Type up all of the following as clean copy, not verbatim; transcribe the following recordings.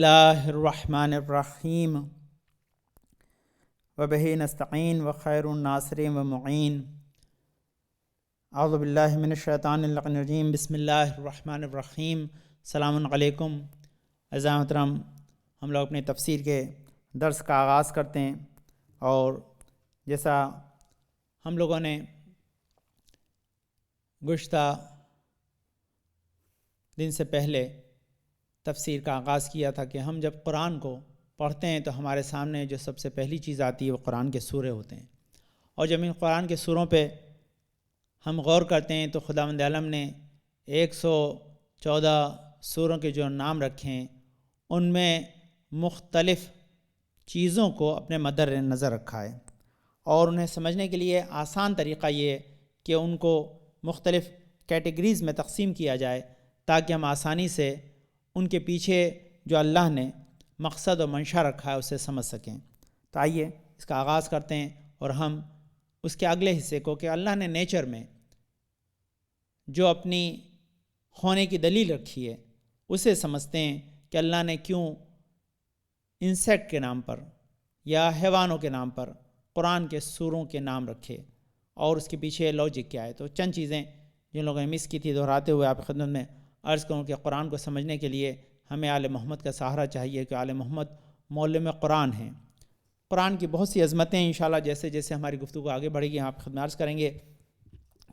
اللہ الرحمن الرحیم وبہ نستعین وخیر الناصر ومعین اعوذ باللہ من الشیطان اللعین الرجیم بسم اللہ الرحمن الرحیم۔ السلام علیکم اعزائے محترم، ہم لوگ اپنے تفسیر کے درس کا آغاز کرتے ہیں، اور جیسا ہم لوگوں نے گزشتہ دن سے پہلے تفسیر کا آغاز کیا تھا کہ ہم جب قرآن کو پڑھتے ہیں تو ہمارے سامنے جو سب سے پہلی چیز آتی ہے وہ قرآن کے سورے ہوتے ہیں، اور جب ان قرآن کے سوروں پہ ہم غور کرتے ہیں تو خداوند عالم نے 114 سوروں کے جو نام رکھے ہیں ان میں مختلف چیزوں کو اپنے مد نظر رکھا ہے، اور انہیں سمجھنے کے لیے آسان طریقہ یہ ہے کہ ان کو مختلف کیٹیگریز میں تقسیم کیا جائے تاکہ ہم آسانی سے ان کے پیچھے جو اللہ نے مقصد و منشا رکھا ہے اسے سمجھ سکیں۔ تو آئیے اس کا آغاز کرتے ہیں، اور ہم اس کے اگلے حصے کو کہ اللہ نے نیچر میں جو اپنی ہونے کی دلیل رکھی ہے اسے سمجھتے ہیں کہ اللہ نے کیوں انسیکٹ کے نام پر یا حیوانوں کے نام پر قرآن کے سوروں کے نام رکھے، اور اس کے پیچھے لاجک کیا ہے۔ تو چند چیزیں جن لوگوں نے مس کی تھی دہراتے ہوئے آپ کی خدمت میں عرض کروں کہ قرآن کو سمجھنے کے لیے ہمیں آل محمد کا سہارا چاہیے کہ آل محمد معلم قرآن ہیں۔ قرآن کی بہت سی عظمتیں انشاءاللہ جیسے جیسے ہماری گفتگو آگے بڑھے گی آپ کی خدمت میں عرض کریں گے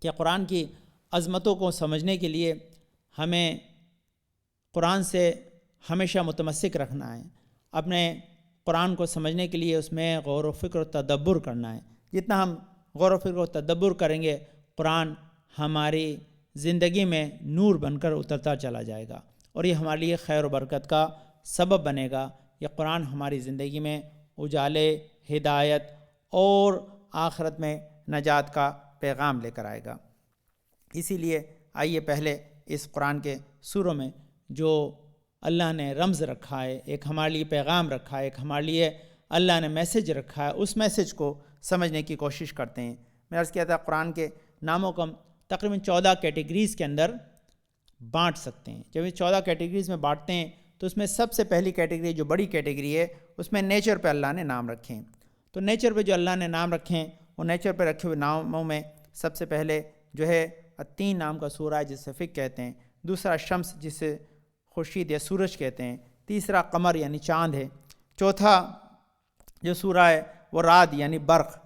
کہ قرآن کی عظمتوں کو سمجھنے کے لیے ہمیں قرآن سے ہمیشہ متمسک رکھنا ہے، اپنے قرآن کو سمجھنے کے لیے اس میں غور و فکر و تدبر کرنا ہے۔ جتنا ہم غور و فکر و تدبر کریں گے قرآن ہماری زندگی میں نور بن کر اترتا چلا جائے گا، اور یہ ہمارے لیے خیر و برکت کا سبب بنے گا۔ یہ قرآن ہماری زندگی میں اجالے، ہدایت اور آخرت میں نجات کا پیغام لے کر آئے گا۔ اسی لیے آئیے پہلے اس قرآن کے سوروں میں جو اللہ نے رمز رکھا ہے، ایک ہمارے لیے پیغام رکھا ہے، ایک ہمارے لیے اللہ نے میسج رکھا ہے، اس میسج کو سمجھنے کی کوشش کرتے ہیں۔ میں عرض کیا تھا قرآن کے ناموں کو ہم تقریباً 14 کیٹیگریز کے اندر بانٹ سکتے ہیں۔ جب یہ 14 کیٹیگریز میں بانٹتے ہیں تو اس میں سب سے پہلی کیٹیگری جو بڑی کیٹیگری ہے اس میں نیچر پہ اللہ نے نام رکھے ہیں۔ تو نیچر پہ جو اللہ نے نام رکھے ہیں وہ نیچر پہ رکھے ہوئے ناموں میں سب سے پہلے جو ہے التین نام کا سورہ ہے جسے فک کہتے ہیں، دوسرا شمس جسے خورشید یا سورج کہتے ہیں، تیسرا قمر یعنی چاند ہے، چوتھا جو سورہ ہے وہ رعد یعنی برق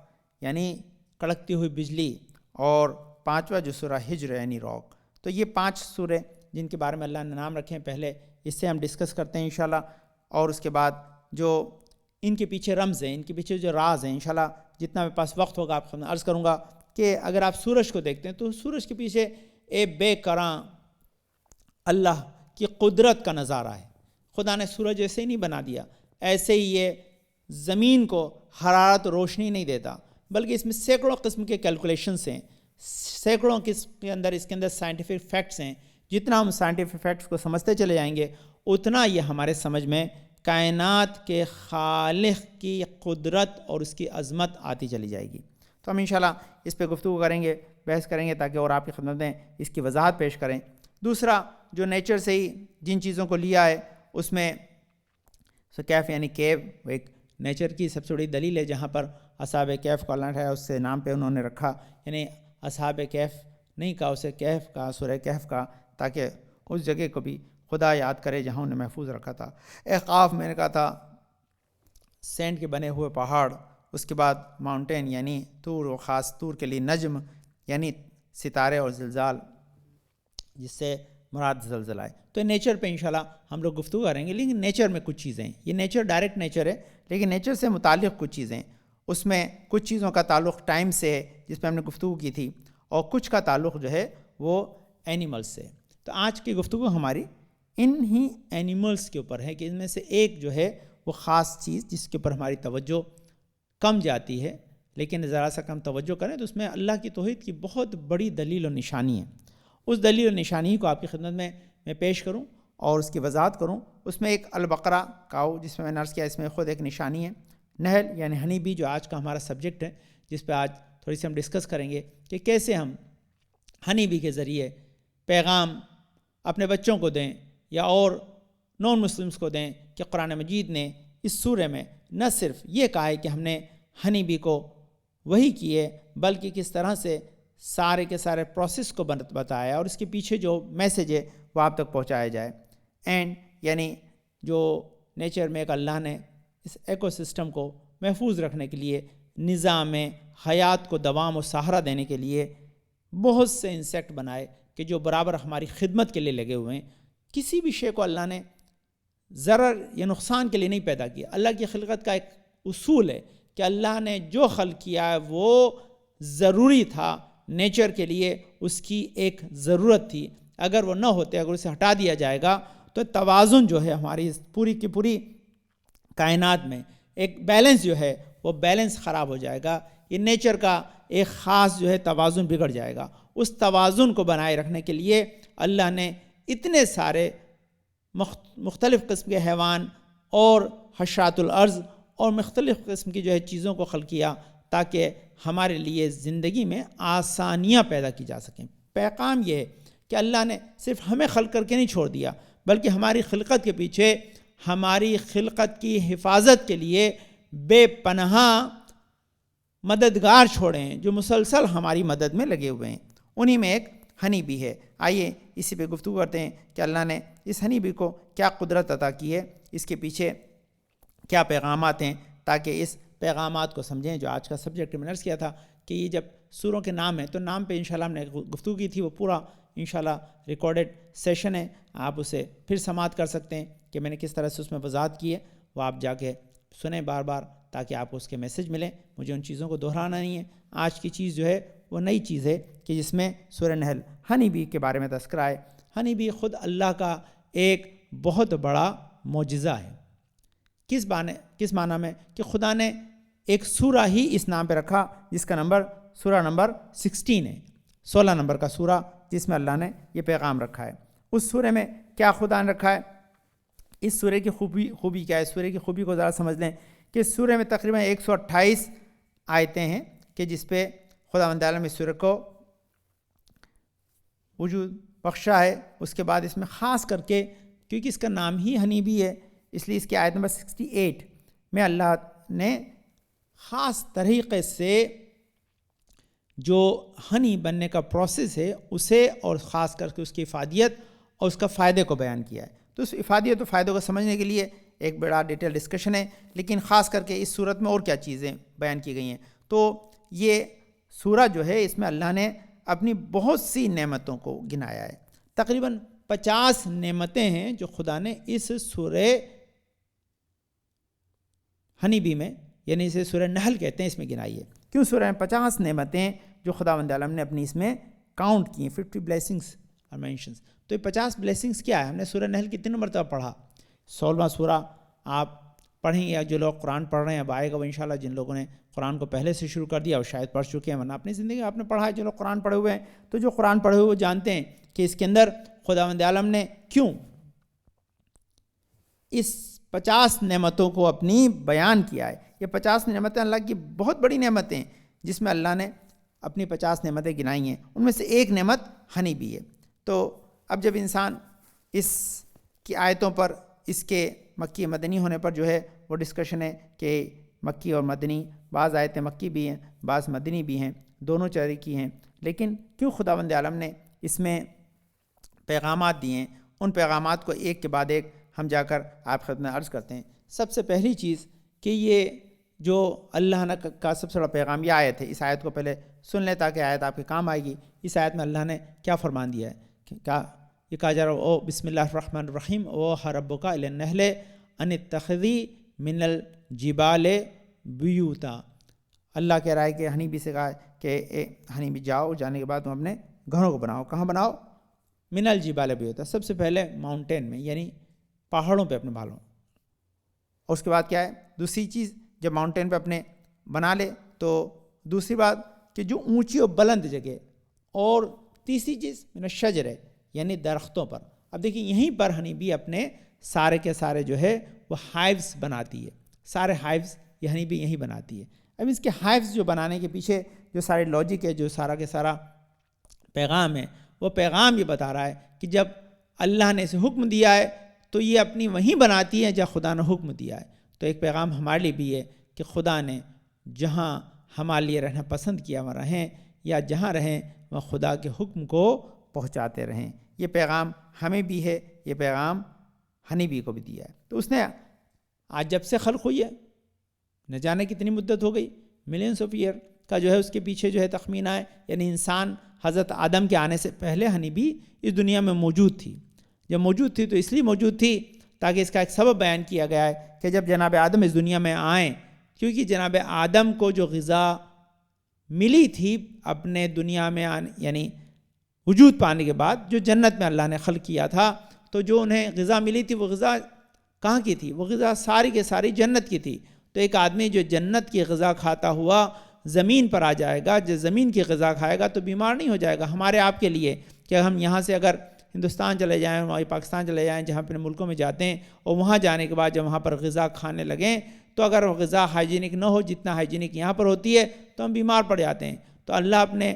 یعنی کڑکتی ہوئی بجلی، اور پانچواں جو سورہ ہجر یعنی روک۔ تو یہ 5 سورے جن کے بارے میں اللہ نے نام رکھے ہیں، پہلے اس سے ہم ڈسکس کرتے ہیں انشاءاللہ، اور اس کے بعد جو ان کے پیچھے رمز ہیں، ان کے پیچھے جو راز ہیں، انشاءاللہ جتنا میرے پاس وقت ہوگا آپ کو عرض کروں گا کہ اگر آپ سورج کو دیکھتے ہیں تو سورج کے پیچھے ایک بے کراں اللہ کی قدرت کا نظارہ ہے۔ خدا نے سورج ایسے ہی نہیں بنا دیا، ایسے ہی یہ زمین کو حرارت روشنی نہیں دیتا، بلکہ اس میں سینکڑوں قسم کے کیلکولیشنز ہیں، سینکڑوں قسم کے اندر اس کے اندر سائنٹیفک فیکٹس ہیں۔ جتنا ہم سائنٹیفک فیکٹس کو سمجھتے چلے جائیں گے اتنا یہ ہمارے سمجھ میں کائنات کے خالق کی قدرت اور اس کی عظمت آتی چلی جائے گی۔ تو ہم انشاءاللہ اس پہ گفتگو کریں گے، بحث کریں گے تاکہ اور آپ کی خدمت میں اس کی وضاحت پیش کریں۔ دوسرا جو نیچر سے ہی جن چیزوں کو لیا ہے اس میں کیف یعنی کیو، ایک نیچر کی سب سے بڑی دلیل ہے جہاں پر اصحاب کیف کو اللہ نے اس سے نام پہ انہوں نے رکھا، یعنی اصحاب کیف نہیں کہا، اسے کیف کہا، سورہ کیف کہا، تاکہ اس جگہ کو بھی خدا یاد کرے جہاں انہیں محفوظ رکھا تھا۔ احقاف میں نے کہا تھا سینڈ کے بنے ہوئے پہاڑ، اس کے بعد ماؤنٹین یعنی طور، و خاص طور کے لیے نجم یعنی ستارے، اور زلزال جس سے مراد زلزلہ ہے۔ تو نیچر پہ انشاءاللہ ہم لوگ گفتگو کریں گے، لیکن نیچر میں کچھ چیزیں ہیں، یہ نیچر ڈائریکٹ نیچر ہے، لیکن نیچر سے متعلق کچھ چیزیں، اس میں کچھ چیزوں کا تعلق ٹائم سے ہے جس پہ ہم نے گفتگو کی تھی، اور کچھ کا تعلق جو ہے وہ اینیملز سے۔ تو آج کی گفتگو ہماری ان ہی اینیملز کے اوپر ہے کہ ان میں سے ایک جو ہے وہ خاص چیز جس کے اوپر ہماری توجہ کم جاتی ہے، لیکن ذرا سا کم توجہ کریں تو اس میں اللہ کی توحید کی بہت بڑی دلیل و نشانی ہے۔ اس دلیل و نشانی کو آپ کی خدمت میں پیش کروں اور اس کی وضاحت کروں۔ اس میں ایک البقرہ کاؤ جس میں نے عرض کیا، اس میں خود ایک نشانی ہے۔ نحل یعنی ہنی بی جو آج کا ہمارا سبجیکٹ ہے، جس پہ آج تھوڑی سی ہم ڈسکس کریں گے کہ کیسے ہم ہنی بی کے ذریعے پیغام اپنے بچوں کو دیں یا اور نان مسلمس کو دیں کہ قرآن مجید نے اس سورہ میں نہ صرف یہ کہا ہے کہ ہم نے ہنی بی کو وہی کیے، بلکہ کس طرح سے سارے کے سارے پروسیس کو بتایا اور اس کے پیچھے جو میسیج ہے وہ آپ تک پہنچایا جائے. اینڈ یعنی جو نیچر میں ایک اللہ نے اس ایکو سسٹم کو محفوظ رکھنے کے لیے، نظام حیات کو دوام و سہارا دینے کے لیے بہت سے انسیکٹ بنائے کہ جو برابر ہماری خدمت کے لیے لگے ہوئے ہیں. کسی بھی شے کو اللہ نے ضرر یا نقصان کے لیے نہیں پیدا کیا. اللہ کی خلقت کا ایک اصول ہے کہ اللہ نے جو خلق کیا ہے وہ ضروری تھا نیچر کے لیے، اس کی ایک ضرورت تھی. اگر وہ نہ ہوتے، اگر اسے ہٹا دیا جائے گا تو توازن جو ہے ہماری پوری کی پوری کائنات میں ایک بیلنس جو ہے وہ بیلنس خراب ہو جائے گا. یہ نیچر کا ایک خاص جو ہے توازن بگڑ جائے گا. اس توازن کو بنائے رکھنے کے لیے اللہ نے اتنے سارے مختلف قسم کے حیوان اور حشرات الارض اور مختلف قسم کی جو ہے چیزوں کو خلق کیا تاکہ ہمارے لیے زندگی میں آسانیاں پیدا کی جا سکیں. پیغام یہ ہے کہ اللہ نے صرف ہمیں خلق کر کے نہیں چھوڑ دیا، بلکہ ہماری خلقت کے پیچھے ہماری خلقت کی حفاظت کے لیے بے پناہ مددگار چھوڑے ہیں جو مسلسل ہماری مدد میں لگے ہوئے ہیں. انہی میں ایک ہنی بی ہے. آئیے اسی پہ گفتگو کرتے ہیں کہ اللہ نے اس ہنی بی کو کیا قدرت عطا کی ہے، اس کے پیچھے کیا پیغامات ہیں، تاکہ اس پیغامات کو سمجھیں. جو آج کا سبجیکٹ میں نے عرض کیا تھا کہ یہ جب سوروں کے نام ہیں تو نام پہ انشاءاللہ ہم نے گفتگو کی تھی، وہ پورا انشاءاللہ ریکارڈڈ سیشن ہے، آپ اسے پھر سماعت کر سکتے ہیں کہ میں نے کس طرح سے اس میں وضاحت کی ہے. وہ آپ جا کے سنیں بار بار تاکہ آپ کو اس کے میسج ملیں. مجھے ان چیزوں کو دہرانا نہیں ہے. آج کی چیز جو ہے وہ نئی چیز ہے کہ جس میں سورہ نحل ہنی بی کے بارے میں تذکرہ ہے. ہنی بی خود اللہ کا ایک بہت بڑا معجزہ ہے. کس معنی میں کہ خدا نے ایک سورہ ہی اس نام پہ رکھا جس کا نمبر سورہ نمبر 16 ہے، 16 نمبر کا سورہ جس میں اللہ نے یہ پیغام رکھا ہے. اس سورہ میں کیا خدا نے رکھا ہے، اس سورہ کی خوبی کیا ہے. سورہ کی خوبی کو ذرا سمجھ لیں کہ اس سورہ میں تقریباً 128 آیتیں ہیں کہ جس پہ خداوند عالم اس سورہ کو وجود بخشا ہے. اس کے بعد اس میں خاص کر کے کیونکہ اس کا نام ہی ہنی بی ہے، اس لیے اس کی آیت نمبر 68 میں اللہ نے خاص طریقے سے جو ہنی بننے کا پروسیس ہے اسے اور خاص کر کے اس کی افادیت اور اس کا فائدے کو بیان کیا ہے. تو اس افادیت و فائدوں کو سمجھنے کے لیے ایک بڑا ڈیٹیل ڈسکشن ہے، لیکن خاص کر کے اس صورت میں اور کیا چیزیں بیان کی گئی ہیں. تو یہ سورہ جو ہے اس میں اللہ نے اپنی بہت سی نعمتوں کو گنایا ہے. تقریباً 50 نعمتیں ہیں جو خدا نے اس سورہ ہنی بی میں، یعنی اسے سورہ نحل کہتے ہیں، اس میں گنائی ہے. کیوں سورہ میں 50 نعمتیں جو خداوند عالم نے اپنی اس میں کاؤنٹ کی ہیں. 50 بلیسنگس اور مینشنس. تو یہ 50 بلیسنگس کیا ہے؟ ہم نے سورہ نحل کتنے مرتبہ پڑھا؟ 16واں سورہ آپ پڑھیں یا جو لوگ قرآن پڑھ رہے ہیں اب آئے گا وہ انشاءاللہ جن لوگوں نے قرآن کو پہلے سے شروع کر دیا اور شاید پڑھ چکے ہیں، ورنہ اپنی زندگی میں آپ نے پڑھا ہے. جو لوگ قرآن پڑھے ہوئے ہیں تو جو قرآن پڑھے ہوئے وہ جانتے ہیں کہ اس کے اندر خداوند عالم نے کیوں اس 50 نعمتوں کو اپنی بیان کیا ہے. یہ 50 نعمتیں اللہ کی بہت بڑی نعمتیں ہیں جس میں اللہ نے اپنی 50 نعمتیں گنائی ہیں. ان میں سے ایک نعمت ہنی بھی ہے. تو اب جب انسان اس کی آیتوں پر اس کے مکی مدنی ہونے پر جو ہے وہ ڈسکشن ہے کہ مکی اور مدنی، بعض آیتیں مکی بھی ہیں بعض مدنی بھی ہیں، دونوں طرح کی ہیں، لیکن کیوں خداوند عالم نے اس میں پیغامات دیے ہیں؟ ان پیغامات کو ایک کے بعد ایک ہم جا کر آپ خدمت میں عرض کرتے ہیں. سب سے پہلی چیز کہ یہ جو اللہ نے کا سب سے بڑا پیغام یہ آیت ہے. اس آیت کو پہلے سن لیں تاکہ آیت آپ کے کام آئے گی. اس آیت میں اللہ نے کیا فرمان دیا ہے؟ یہ کہا جا رہا او بسم اللہ الرحمن الرحیم او ربک الی النحل ان اتخذی من الجبال بیوتا. اللہ کہہ رہا ہے کہ ہنی بی سے کہا کہ ہنی بی جاؤ، جانے کے بعد تم اپنے گھروں کو بناؤ. کہاں بناؤ؟ من الجبال بیوتا. سب سے پہلے ماؤنٹین میں، یعنی پہاڑوں پہ اپنے بالوں. اور اس کے بعد کیا ہے دوسری چیز؟ جب ماؤنٹین پہ اپنے بنا لے تو دوسری بات کہ جو اونچی اور بلند جگہ. اور تیسری چیز من الشجر ہے، یعنی درختوں پر. اب دیکھیں یہیں پر ہنی بی اپنے سارے کے سارے جو ہے وہ ہائیوز بناتی ہے. سارے ہائیوز یہ ہنی بی یہیں بناتی ہے. اب اس کے ہائیوز جو بنانے کے پیچھے جو سارے لاجک ہے، جو سارا کے سارا پیغام ہے، وہ پیغام یہ بتا رہا ہے کہ جب اللہ نے اسے حکم دیا ہے تو یہ اپنی وہیں بناتی ہیں جہاں خدا نے حکم دیا ہے۔ تو ایک پیغام ہمارے لیے بھی ہے کہ خدا نے جہاں ہمارے لیے رہنا پسند کیا وہاں رہیں، یا جہاں رہیں وہاں خدا کے حکم کو پہنچاتے رہیں۔ یہ پیغام ہمیں بھی ہے، یہ پیغام حنیبی کو بھی دیا ہے۔ تو اس نے آج جب سے خلق ہوئی ہے، نہ جانے کتنی مدت ہو گئی، ملینس آف ایئر کا جو ہے اس کے پیچھے جو ہے تخمینہ ہے، یعنی انسان حضرت آدم کے آنے سے پہلے حنیبی اس دنیا میں موجود تھی۔ جب موجود تھی تو اس لیے موجود تھی تاکہ اس کا ایک سبب بیان کیا گیا ہے کہ جب جناب آدم اس دنیا میں آئیں، کیونکہ جناب آدم کو جو غذا ملی تھی اپنے دنیا میں یعنی وجود پانے کے بعد، جو جنت میں اللہ نے خلق کیا تھا، تو جو انہیں غذا ملی تھی وہ غذا کہاں کی تھی؟ وہ غذا ساری کے ساری جنت کی تھی۔ تو ایک آدمی جو جنت کی غذا کھاتا ہوا زمین پر آ جائے گا، جو زمین کی غذا کھائے گا تو بیمار نہیں ہو جائے گا۔ ہمارے آپ کے لیے کہ ہم یہاں سے اگر ہندوستان چلے جائیں، وہاں پاکستان چلے جائیں، جہاں اپنے ملکوں میں جاتے ہیں، اور وہاں جانے کے بعد جب وہاں پر غذا کھانے لگیں تو اگر وہ غذا ہائیجینک نہ ہو جتنا ہائیجینک یہاں پر ہوتی ہے تو ہم بیمار پڑ جاتے ہیں۔ تو اللہ اپنے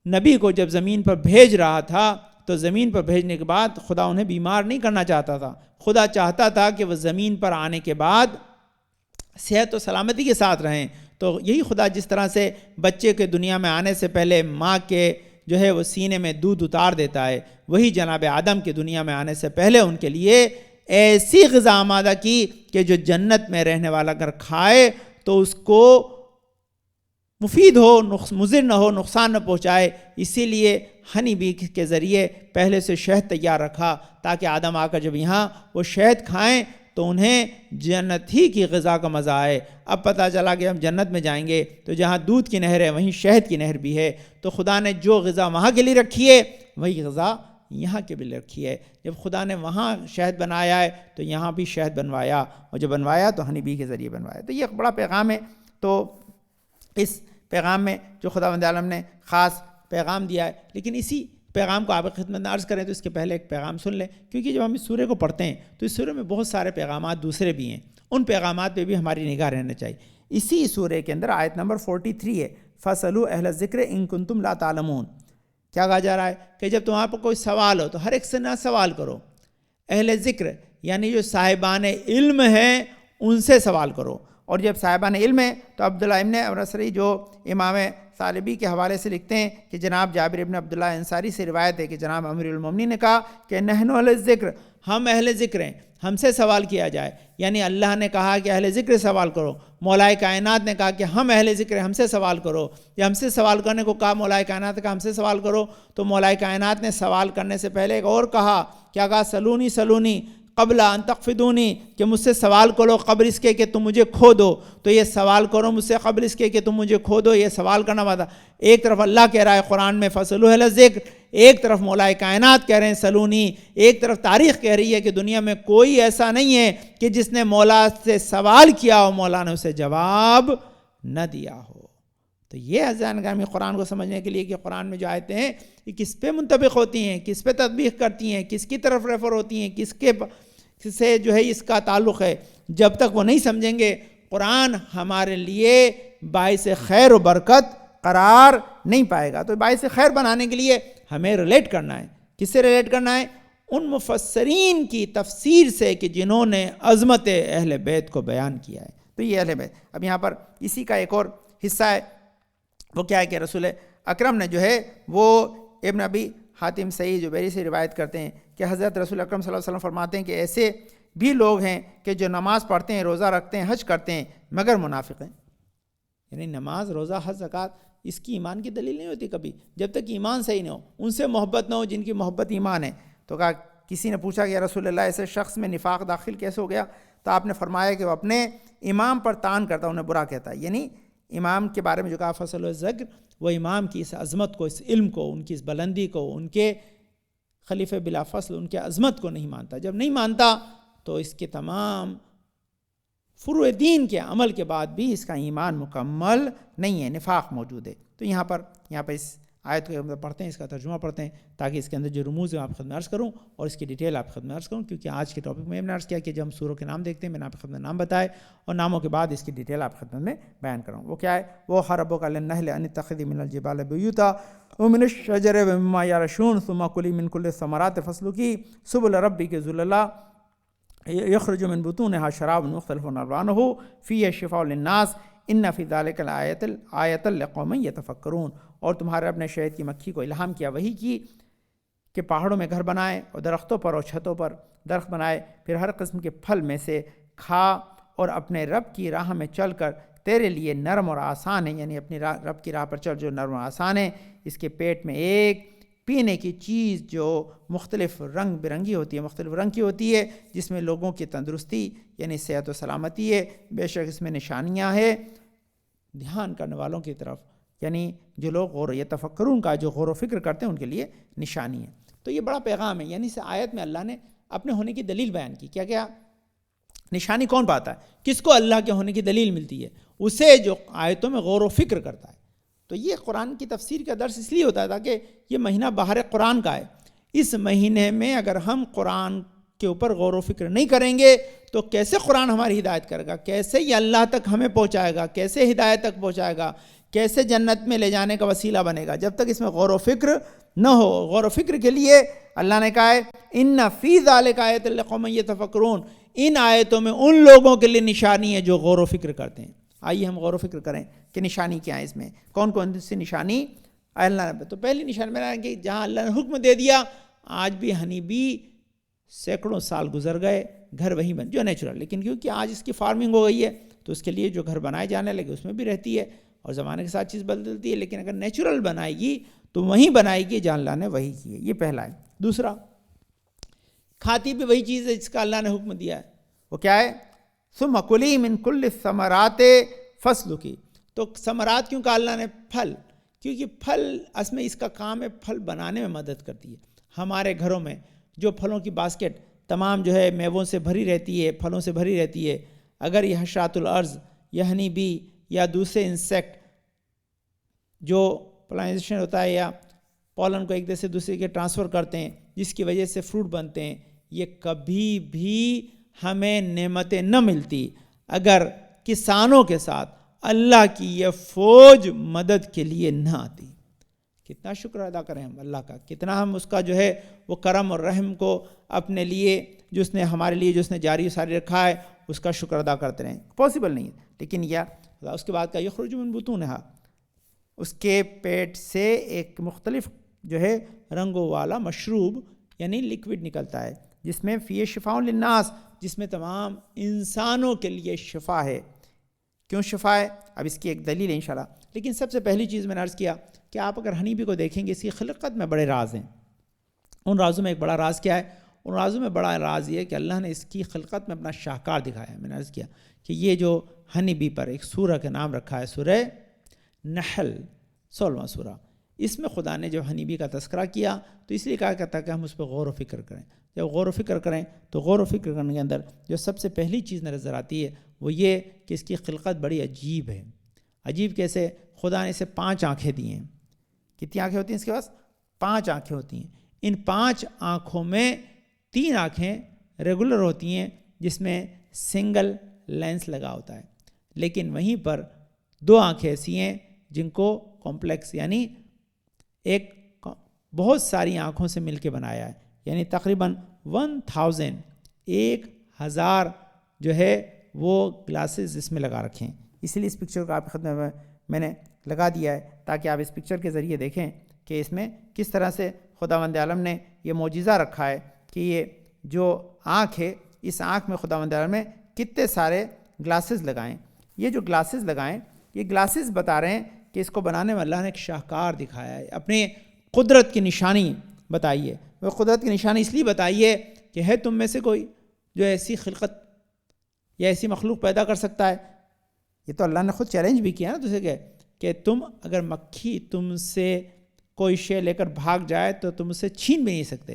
نبی کو جب زمین پر بھیج رہا تھا تو زمین پر بھیجنے کے بعد خدا انہیں بیمار نہیں کرنا چاہتا تھا۔ خدا چاہتا تھا کہ وہ زمین پر آنے کے بعد صحت و سلامتی کے ساتھ رہیں۔ تو یہی خدا جس طرح سے بچے کے دنیا میں آنے سے پہلے ماں کے جو ہے وہ سینے میں دودھ اتار دیتا ہے، وہی جناب آدم کے دنیا میں آنے سے پہلے ان کے لیے ایسی غذا آمادہ کی کہ جو جنت میں رہنے والا اگر کھائے تو اس کو مفید ہو، مضر نہ ہو، نقصان نہ پہنچائے۔ اسی لیے ہنی بی کے ذریعے پہلے سے شہد تیار رکھا تاکہ آدم آ کر جب یہاں وہ شہد کھائیں تو انہیں جنت ہی کی غذا کا مزہ آئے۔ اب پتہ چلا کہ ہم جنت میں جائیں گے تو جہاں دودھ کی نہر ہے وہیں شہد کی نہر بھی ہے۔ تو خدا نے جو غذا وہاں کے لیے رکھی ہے وہی غذا یہاں کے بھی رکھی ہے۔ جب خدا نے وہاں شہد بنایا ہے تو یہاں بھی شہد بنوایا، اور جب بنوایا تو ہنی بی کے ذریعے بنوایا۔ تو یہ ایک بڑا پیغام ہے۔ تو اس پیغام میں جو خداوند عالم نے خاص پیغام دیا ہے، لیکن اسی پیغام کو آپ کی خدمت میں عرض کریں تو اس کے پہلے ایک پیغام سن لیں، کیونکہ جب ہم اس سورہ کو پڑھتے ہیں تو اس سورہ میں بہت سارے پیغامات دوسرے بھی ہیں، ان پیغامات پہ بھی ہماری نگاہ رہنا چاہیے۔ اسی سورہ کے اندر آیت نمبر 43 ہے، فَاسْأَلُوا أَهْلَ الذِّكْرِ إِن كُنتُمْ لَا تَعْلَمُونَ۔ کیا کہا جا رہا ہے کہ جب تمہارے پر کوئی سوال ہو تو ہر ایک سے نہ سوال کرو، اہل ذکر یعنی جو صاحبان علم ہیں ان سے سوال کرو۔ اور جب صاحبان علم ہیں تو عبداللہ ابن ابرسری جو امام ثالبی کے حوالے سے لکھتے ہیں کہ جناب جابر ابن عبداللہ انصاری سے روایت ہے کہ جناب امیر المومنین نے کہا کہ نحن اہل ذکر، ہم اہل ذکر ہیں، ہم سے سوال کیا جائے۔ یعنی اللہ نے کہا کہ اہل ذکر سوال کرو، مولائے کائنات نے کہا کہ ہم اہل ذکر ہیں، ہم سے سوال کرو۔ یا ہم سے سوال کرنے کو کہا، مولائے کائنات نے کہا ہم سے سوال کرو، تو مولائے کائنات نے سوال کرنے سے پہلے ایک اور کہا، کیا کہا؟ سلونی سلونی قبل ان تقفدونی، کہ مجھ سے سوال کرو قبل اس کے کہ تم مجھے کھو دو۔ تو یہ سوال کرو مجھ سے قبل اس کے کہ تم مجھے کھو دو، یہ سوال کرنا بات ہے۔ ایک طرف اللہ کہہ رہا ہے قرآن میں فَاسْأَلُوا أَهْلَ الذِّكْرِ، ایک طرف مولائے کائنات کہہ رہے ہیں سلونی، ایک طرف تاریخ کہہ رہی ہے کہ دنیا میں کوئی ایسا نہیں ہے کہ جس نے مولا سے سوال کیا ہو مولا نے اسے جواب نہ دیا ہو۔ تو یہ حضران گرامی قرآن کو سمجھنے کے لیے کہ قرآن میں جو آیتیں ہیں یہ کس پہ منطبق ہوتی ہیں، کس پہ تطبیق کرتی ہیں، کس کی طرف ریفر ہوتی ہیں، کس کے سے جو ہے اس کا تعلق ہے، جب تک وہ نہیں سمجھیں گے قرآن ہمارے لیے باعث خیر و برکت قرار نہیں پائے گا۔ تو باعث خیر بنانے کے لیے ہمیں ریلیٹ کرنا ہے۔ کس سے ریلیٹ کرنا ہے؟ ان مفسرین کی تفسیر سے کہ جنہوں نے عظمت اہل بیت کو بیان کیا ہے۔ تو یہ اہل بیت، اب یہاں پر اسی کا ایک اور حصہ ہے، وہ کیا ہے کہ رسول اکرم نے جو ہے وہ ابن ابی حاتم صحیح جبیری سے روایت کرتے ہیں کہ حضرت رسول اکرم صلی اللہ علیہ وسلم فرماتے ہیں کہ ایسے بھی لوگ ہیں کہ جو نماز پڑھتے ہیں، روزہ رکھتے ہیں، حج کرتے ہیں، مگر منافق ہیں۔ یعنی نماز، روزہ، حج، زکوٰۃ اس کی ایمان کی دلیل نہیں ہوتی کبھی، جب تک ایمان صحیح نہ ہو، ان سے محبت نہ ہو جن کی محبت ایمان ہے۔ تو کہا، کسی نے پوچھا کہ یا رسول اللہ ایسے شخص میں نفاق داخل کیسے ہو گیا؟ تو آپ نے فرمایا کہ وہ اپنے امام پر طعن کرتا، انہیں برا کہتا ہے۔ یعنی امام کے بارے میں جو کہا فصل و ذکر، وہ امام کی اس عظمت کو، اس علم کو، ان کی اس بلندی کو، ان کے خلیفہ بلا فصل ان کے عظمت کو نہیں مانتا۔ جب نہیں مانتا تو اس کے تمام فروع دین کے عمل کے بعد بھی اس کا ایمان مکمل نہیں ہے، نفاق موجود ہے۔ تو یہاں پر اس آیت کو پڑھتے ہیں، اس کا ترجمہ پڑھتے ہیں، تاکہ اس کے اندر جو رموز ہیں آپ خدمت عرض کروں اور اس کی ڈیٹیل آپ خدمت عرض کروں، کیونکہ آج کے ٹاپک میں نے عرض کیا کہ جب ہم سوروں کے نام دیکھتے ہیں میں نے آپ خدمت نام بتائے اور ناموں کے بعد اس کی ڈیٹیل آپ خدمت میں بیان کروں۔ وہ کیا ہے؟ وہ ربک علی النحل ان اتخذی من الجبال بیوتا ومن الشجر ومما یعرشون ثم کلی من کل الثمرات فاسلکی سبل ربک ذللا یخرج من بطونها شراب مختلف الوانہ فیہ شفاء للناس ان فی ذلک لآیۃ لقوم یتفکرون۔ اور تمہارے رب نے شہد کی مکھی کو الہام کیا، وہی کی کہ پہاڑوں میں گھر بنائے اور درختوں پر اور چھتوں پر درخت بنائے، پھر ہر قسم کے پھل میں سے کھا اور اپنے رب کی راہ میں چل کر تیرے لیے نرم اور آسان ہے، یعنی اپنی رب کی راہ پر چل جو نرم اور آسان ہے۔ اس کے پیٹ میں ایک پینے کی چیز جو مختلف رنگ برنگی ہوتی ہے، مختلف رنگ کی ہوتی ہے، جس میں لوگوں کی تندرستی یعنی صحت و سلامتی ہے، بے شک اس میں نشانیاں ہیں دھیان کرنے والوں کی طرف، یعنی جو لوگ غور یتفکرون کا جو غور و فکر کرتے ہیں ان کے لیے نشانی ہے۔ تو یہ بڑا پیغام ہے، یعنی اس آیت میں اللہ نے اپنے ہونے کی دلیل بیان کی۔ کیا کیا نشانی کون پاتا ہے؟ کس کو اللہ کے ہونے کی دلیل ملتی ہے؟ اسے جو آیتوں میں غور و فکر کرتا ہے۔ تو یہ قرآن کی تفسیر کا درس اس لیے ہوتا ہے تاکہ یہ مہینہ بہار قرآن کا ہے، اس مہینے میں اگر ہم قرآن کے اوپر غور و فکر نہیں کریں گے تو کیسے قرآن ہماری ہدایت کرے گا، کیسے یہ اللہ تک ہمیں پہنچائے گا، کیسے ہدایت تک پہنچائے گا، کیسے جنت میں لے جانے کا وسیلہ بنے گا، جب تک اس میں غور و فکر نہ ہو۔ غور و فکر کے لیے اللہ نے کہا ہے ان فی ذلک آیۃ لقوم یتفکرون، ان آیتوں میں ان لوگوں کے لیے نشانی ہے جو غور و فکر کرتے ہیں۔ آئیے ہم غور و فکر کریں کہ نشانی کیا ہے، اس میں کون کون سی نشانی اللہ نے۔ تو پہلی نشانی میں نے کہ جہاں اللہ نے حکم دے دیا، آج بھی ہنی بی سینکڑوں سال گزر گئے، گھر وہیں بن جو نیچرل، لیکن کیونکہ آج اس کی فارمنگ ہو گئی ہے تو اس کے لیے جو گھر بنائے جانے لگے اس میں بھی رہتی ہے اور زمانے کے ساتھ چیز بدلتی ہے، لیکن اگر نیچرل بنائے گی تو وہیں بنائے گی جہاں اللہ نے وہی کی ہے۔ یہ پہلا ہے۔ دوسرا، کھاتی بھی وہی چیز ہے جس کا اللہ نے حکم دیا ہے، وہ کیا ہے؟ ثم کلی من کل الثمرات فاسلکی۔ تو ثمرات کیوں کہا اللہ نے؟ پھل، کیونکہ پھل اصل میں اس کا کام ہے پھل بنانے میں مدد کرتی ہے۔ ہمارے گھروں میں جو پھلوں کی باسکٹ تمام جو ہے میووں سے بھری رہتی ہے، پھلوں سے بھری رہتی ہے، اگر یہ حشرات الارض یا ہنی بی یا دوسرے انسیکٹ جو پولنائزیشن ہوتا ہے یا پولن کو ایک دوسرے سے دوسرے کے ٹرانسفر کرتے ہیں جس کی وجہ سے فروٹ بنتے ہیں، یہ کبھی بھی ہمیں نعمتیں نہ ملتی اگر کسانوں کے ساتھ اللہ کی یہ فوج مدد کے لیے نہ آتی۔ کتنا شکر ادا کریں ہم اللہ کا، کتنا ہم اس کا جو ہے وہ کرم اور رحم کو اپنے لیے جو اس نے ہمارے لیے جو اس نے جاری ساری رکھا ہے اس کا شکر ادا کرتے رہیں۔ پاسبل نہیں ہے، لیکن یہ اس کے بعد کا یخرج من بطونہا، اس کے پیٹ سے ایک مختلف جو ہے رنگوں والا مشروب یعنی لیکوڈ نکلتا ہے جس میں فیہ شفاء للناس، جس میں تمام انسانوں کے لیے شفا ہے۔ کیوں شفا ہے؟ اب اس کی ایک دلیل ہے انشاءاللہ، لیکن سب سے پہلی چیز میں نے عرض کیا کہ آپ اگر ہنی بی کو دیکھیں گے اس کی خلقت میں بڑے راز ہیں۔ ان رازوں میں ایک بڑا راز کیا ہے؟ ان رازوں میں بڑا راز یہ ہے کہ اللہ نے اس کی خلقت میں اپنا شاہکار دکھایا ہے۔ میں نے عرض کیا کہ یہ جو ہنی بی پر ایک سورہ کا نام رکھا ہے، سورہ نحل، 16واں سورہ، اس میں خدا نے جب ہنی بی کا تذکرہ کیا تو اس لیے کہا کرتا کہ ہم اس پہ غور و فکر کریں۔ جب غور و فکر کریں تو غور و فکر کرنے کے اندر جو سب سے پہلی چیز نظر آتی ہے وہ یہ کہ اس کی خلقت بڑی عجیب ہے۔ عجیب کیسے؟ خدا نے اسے 5 آنکھیں دی ہیں۔ کتنی آنکھیں ہوتی ہیں اس کے پاس؟ 5 آنکھیں ہوتی ہیں۔ ان 5 آنکھوں میں 3 آنکھیں ریگولر ہوتی ہیں جس میں سنگل لینس لگا ہوتا ہے، لیکن وہیں پر 2 آنکھیں ایسی ہیں جن کو کمپلیکس یعنی ایک بہت ساری آنکھوں سے مل کے بنایا ہے، یعنی تقریباً 1000 جو ہے وہ گلاسز اس میں لگا رکھے ہیں۔ اسی لیے اس پکچر کو آپ کی خدمت میں میں نے لگا دیا ہے تاکہ آپ اس پکچر کے ذریعے دیکھیں کہ اس میں کس طرح سے خداوند عالم نے یہ معجزہ رکھا ہے کہ یہ جو آنکھ ہے اس آنکھ میں خداوند عالم نے کتنے سارے گلاسز لگائیں۔ یہ جو گلاسز لگائیں یہ گلاسز بتا رہے ہیں کہ اس کو بنانے میں اللہ نے ایک شاہکار دکھایا ہے، اپنی قدرت کی نشانی بتائی ہے۔ وہ قدرت کی نشانی اس لیے بتائی ہے کہ ہے تم میں سے کوئی جو ایسی خلقت یا ایسی مخلوق پیدا کر سکتا ہے؟ یہ تو اللہ نے خود چیلنج بھی کیا نا دوسرے کہ تم اگر مکھی تم سے کوئی شے لے کر بھاگ جائے تو تم اسے چھین بھی نہیں سکتے۔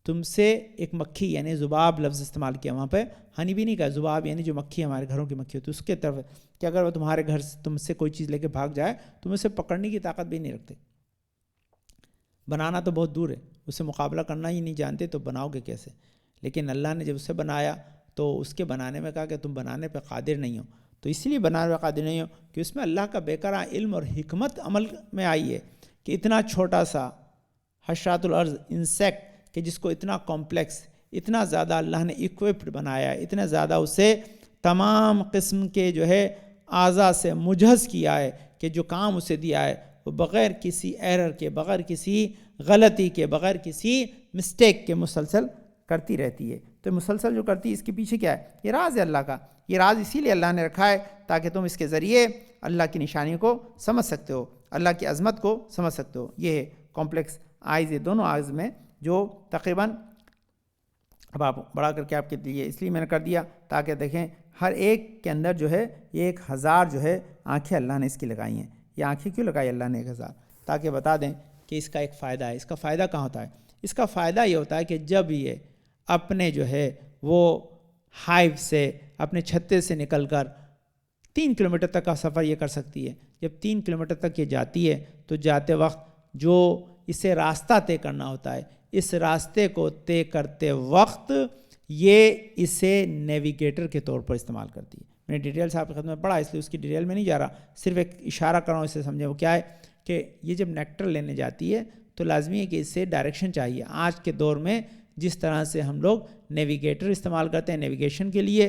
تم سے ایک مکھی یعنی ذباب لفظ استعمال کیا وہاں پہ، ہنی بھی نہیں کہا، ذباب یعنی جو مکھی ہمارے گھروں کی مکھی ہوتی ہے اس کے طرف کہ اگر وہ تمہارے گھر سے تم سے کوئی چیز لے کے بھاگ جائے تم اسے پکڑنے کی طاقت بھی نہیں رکھتے۔ بنانا تو بہت دور ہے، اسے مقابلہ کرنا ہی نہیں جانتے تو بناؤ گے کیسے؟ لیکن اللہ نے جب اسے بنایا تو اس کے بنانے میں کہا کہ تم بنانے پہ قادر نہیں ہو، تو اس لیے بنانے پہ قادر نہیں ہو کہ اس میں اللہ کا بے کرا علم اور حکمت عمل میں آئی ہے کہ اتنا چھوٹا سا حشرات الارض انسیکٹ کہ جس کو اتنا کمپلیکس، اتنا زیادہ اللہ نے ایکوپڈ بنایا ہے، اتنا زیادہ اسے تمام قسم کے جو ہے اعضاء سے مجہز کیا ہے کہ جو کام اسے دیا ہے وہ بغیر کسی ایرر کے، بغیر کسی غلطی کے، بغیر کسی مسٹیک کے مسلسل کرتی رہتی ہے۔ تو مسلسل جو کرتی ہے اس کے پیچھے کیا ہے؟ یہ راز ہے اللہ کا، یہ راز اسی لیے اللہ نے رکھا ہے تاکہ تم اس کے ذریعے اللہ کی نشانیوں کو سمجھ سکتے ہو، اللہ کی عظمت کو سمجھ سکتے ہو۔ یہ ہے کمپلیکس آئز، یہ دونوں آئز میں جو تقریباً اب آپ بڑا کر کے آپ کے لیے اس لیے میں نے کر دیا تاکہ دیکھیں ہر ایک کے اندر جو ہے یہ 1000 جو ہے آنکھیں اللہ نے اس کی لگائی ہیں۔ یہ آنکھیں کیوں لگائی اللہ نے 1000؟ تاکہ بتا دیں کہ اس کا ایک فائدہ ہے۔ اس کا فائدہ کہاں ہوتا ہے؟ اس کا فائدہ یہ ہوتا ہے کہ جب یہ اپنے جو ہے وہ ہائیو سے، اپنے چھتے سے نکل کر 3 کلومیٹر تک کا سفر یہ کر سکتی ہے، جب 3 کلومیٹر تک یہ جاتی ہے تو جاتے وقت جو اسے راستہ طے کرنا ہوتا ہے، اس راستے کو طے کرتے وقت یہ اسے نیویگیٹر کے طور پر استعمال کرتی ہے۔ میں نے ڈیٹیل سے آپ کی خدمت میں پڑھا، اس لیے اس کی ڈیٹیل میں نہیں جا رہا، صرف ایک اشارہ کر رہا ہوں، اسے سمجھیں۔ وہ کیا ہے کہ یہ جب نیکٹر لینے جاتی ہے تو لازمی ہے کہ اس سے ڈائریکشن چاہیے۔ آج کے دور میں جس طرح سے ہم لوگ نیویگیٹر استعمال کرتے ہیں نیویگیشن کے لیے،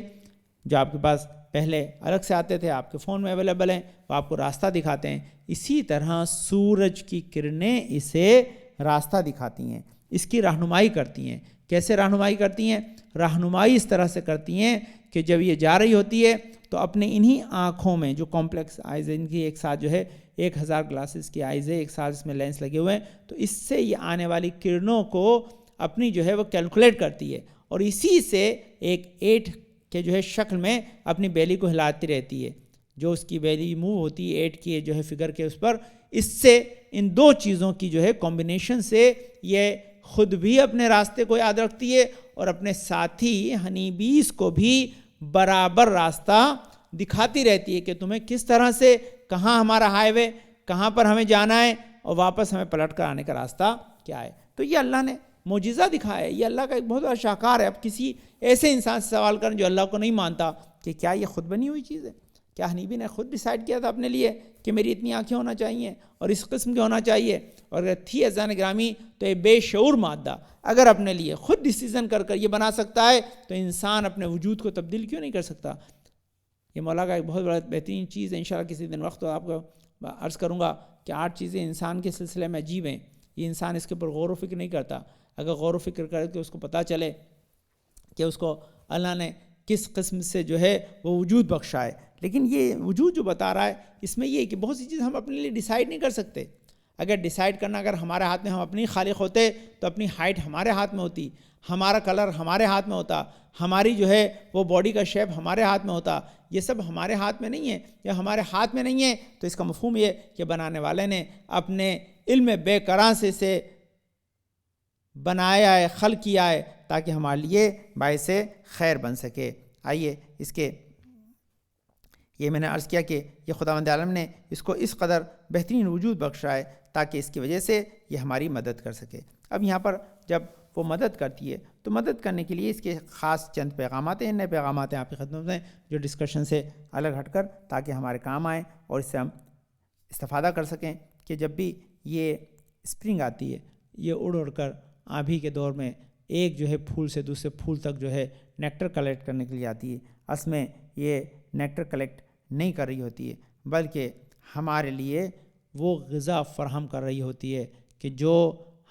جو آپ کے پاس پہلے الگ سے آتے تھے، آپ کے فون میں اویلیبل ہیں، وہ آپ کو راستہ دکھاتے ہیں، اسی طرح سورج کی کرنیں اسے راستہ دکھاتی ہیں، اس کی رہنمائی کرتی ہیں۔ کیسے رہنمائی کرتی ہیں؟ رہنمائی اس طرح سے کرتی ہیں کہ جب یہ جا رہی ہوتی ہے تو اپنے انہی آنکھوں میں جو کمپلیکس آئیز، ان کی ایک ساتھ جو ہے 1000 گلاسز کی آئیز ہے، ایک ساتھ اس میں لینس لگے ہوئے ہیں، تو اس سے یہ آنے والی کرنوں کو اپنی جو ہے وہ کیلکولیٹ کرتی ہے اور اسی سے ایک 8 کے جو ہے شکل میں اپنی بیلی کو ہلاتی رہتی ہے۔ جو اس کی بیلی موو ہوتی ہے 8 کی جو ہے فگر کے اس پر، اس سے ان دو چیزوں کی جو ہے کمبینیشن سے یہ خود بھی اپنے راستے کو یاد رکھتی ہے اور اپنے ساتھی ہنی بیز کو بھی برابر راستہ دکھاتی رہتی ہے کہ تمہیں کس طرح سے، کہاں ہمارا ہائی وے، کہاں پر ہمیں جانا ہے اور واپس ہمیں پلٹ کر آنے کا راستہ کیا ہے۔ تو یہ اللہ نے معجزہ دکھایا ہے، یہ اللہ کا ایک بہت بڑا شاہکار ہے۔ اب کسی ایسے انسان سے سوال کریں جو اللہ کو نہیں مانتا کہ کیا یہ خود بنی ہوئی چیز ہے؟ کیا حنیبی نے خود ڈیسائیڈ کیا تھا اپنے لیے کہ میری اتنی آنکھیں ہونا چاہیے اور اس قسم کے ہونا چاہیے؟ اور اگر تھی عزیزان گرامی تو یہ بے شعور مادہ اگر اپنے لیے خود ڈیسیزن کر کر یہ بنا سکتا ہے تو انسان اپنے وجود کو تبدیل کیوں نہیں کر سکتا؟ یہ مولا کا ایک بہت بڑا بہترین چیز ہے۔ انشاءاللہ کسی دن وقت آپ کو عرض کروں گا کہ 8 چیزیں انسان کے سلسلے میں عجیب ہیں، یہ انسان اس کے اوپر غور و فکر نہیں کرتا۔ اگر غور و فکر کرے تو اس کو پتہ چلے کہ اس کو اللہ نے کس قسم سے جو ہے وہ وجود بخشا ہے۔ لیکن یہ وجود جو بتا رہا ہے اس میں یہ ہے کہ بہت سی چیز ہم اپنے لیے ڈیسائیڈ نہیں کر سکتے۔ اگر ڈیسائیڈ کرنا اگر ہمارے ہاتھ میں، ہم اپنی خالق ہوتے تو اپنی ہائٹ ہمارے ہاتھ میں ہوتی، ہمارا کلر ہمارے ہاتھ میں ہوتا، ہماری جو ہے وہ باڈی کا شیپ ہمارے ہاتھ میں ہوتا۔ یہ سب ہمارے ہاتھ میں نہیں ہے، یا ہمارے ہاتھ میں نہیں ہے تو اس کا مفہوم یہ کہ بنانے والے نے اپنے علم بے کراں سے اسے بنایا ہے، خلق کیا ہے تاکہ ہمارے لیے باعث خیر بن سکے۔ آئیے اس کے، یہ میں نے عرض کیا کہ یہ خداوند عالم نے اس کو اس قدر بہترین وجود بخشا ہے تاکہ اس کی وجہ سے یہ ہماری مدد کر سکے۔ اب یہاں پر جب وہ مدد کرتی ہے تو مدد کرنے کے لیے اس کے خاص چند پیغامات ہیں، نئے پیغامات ہیں آپ کی خدمت میں جو ڈسکشن سے الگ ہٹ کر تاکہ ہمارے کام آئیں اور اس سے ہم استفادہ کر سکیں کہ جب بھی یہ اسپرنگ آتی ہے، یہ اڑ اڑ کر آندھی کے دور میں ایک جو ہے پھول سے دوسرے پھول تک جو ہے نیکٹر کلیکٹ کرنے کے لیے آتی ہے۔ اصل میں یہ نیکٹر کلیکٹ نہیں کر رہی ہوتی ہے بلکہ ہمارے لیے وہ غذا فراہم کر رہی ہوتی ہے کہ جو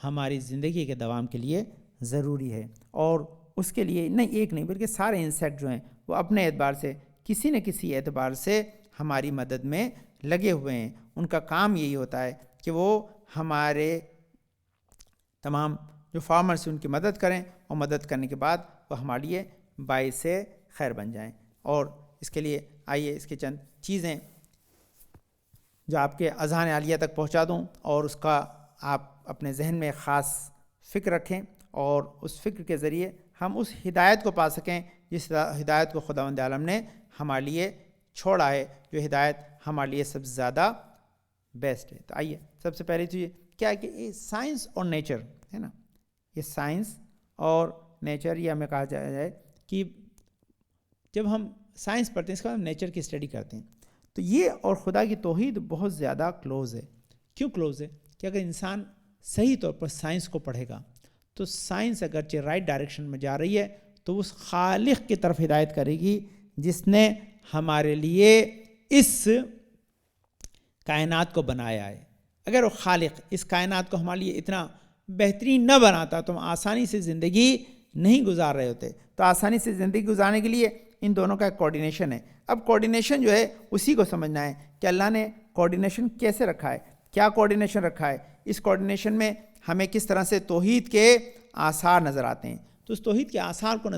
ہماری زندگی کے دوام کے لیے ضروری ہے، اور اس کے لیے نہیں ایک نہیں بلکہ سارے انسیکٹ جو ہیں وہ اپنے اعتبار سے کسی نہ کسی اعتبار سے ہماری مدد میں لگے ہوئے ہیں۔ ان کا کام یہی ہوتا ہے کہ وہ ہمارے تمام جو فارمرز ان کی مدد کریں اور مدد کرنے کے بعد وہ ہمارے لیے باعث خیر بن جائیں۔ اور اس کے لیے آئیے اس کے چند چیزیں جو آپ کے اذہان عالیہ تک پہنچا دوں اور اس کا آپ اپنے ذہن میں خاص فکر رکھیں اور اس فکر کے ذریعے ہم اس ہدایت کو پا سکیں جس ہدایت کو خداوند عالم نے ہمارے لیے چھوڑا ہے، جو ہدایت ہمارے لیے سب سے زیادہ بیسٹ ہے۔ تو آئیے سب سے پہلی چیز کیا کہ یہ سائنس اور نیچر ہے نا، یہ سائنس اور نیچر، یہ ہمیں کہا جائے کہ جب ہم سائنس پڑھتے ہیں اس کا ہم نیچر کی اسٹڈی کرتے ہیں، تو یہ اور خدا کی توحید بہت زیادہ کلوز ہے۔ کیوں کلوز ہے؟ کہ اگر انسان صحیح طور پر سائنس کو پڑھے گا تو سائنس اگرچہ رائٹ ڈائریکشن میں جا رہی ہے تو اس خالق کی طرف ہدایت کرے گی جس نے ہمارے لیے اس کائنات کو بنایا ہے۔ اگر وہ خالق اس کائنات کو ہمارے لیے اتنا بہترین نہ بناتا تو ہم آسانی سے زندگی نہیں گزار رہے ہوتے۔ تو آسانی سے زندگی گزارنے کے لیے ان دونوں کا ایک کوارڈینیشن ہے۔ اب کوارڈینیشن جو ہے اسی کو سمجھنا ہے کہ اللہ نے کوارڈینیشن کیسے رکھا ہے، کیا کوارڈینیشن رکھا ہے، اس کوارڈینیشن میں ہمیں کس طرح سے توحید کے آثار نظر آتے ہیں۔ تو اس توحید کے آثار کو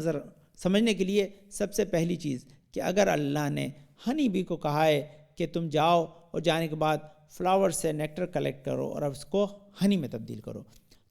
سمجھنے کے لیے سب سے پہلی چیز کہ اگر اللہ نے ہنی بی کو کہا ہے کہ تم جاؤ اور جانے کے بعد فلاور سے نیکٹر کلیکٹ کرو اور اب اس کو ہنی میں تبدیل کرو،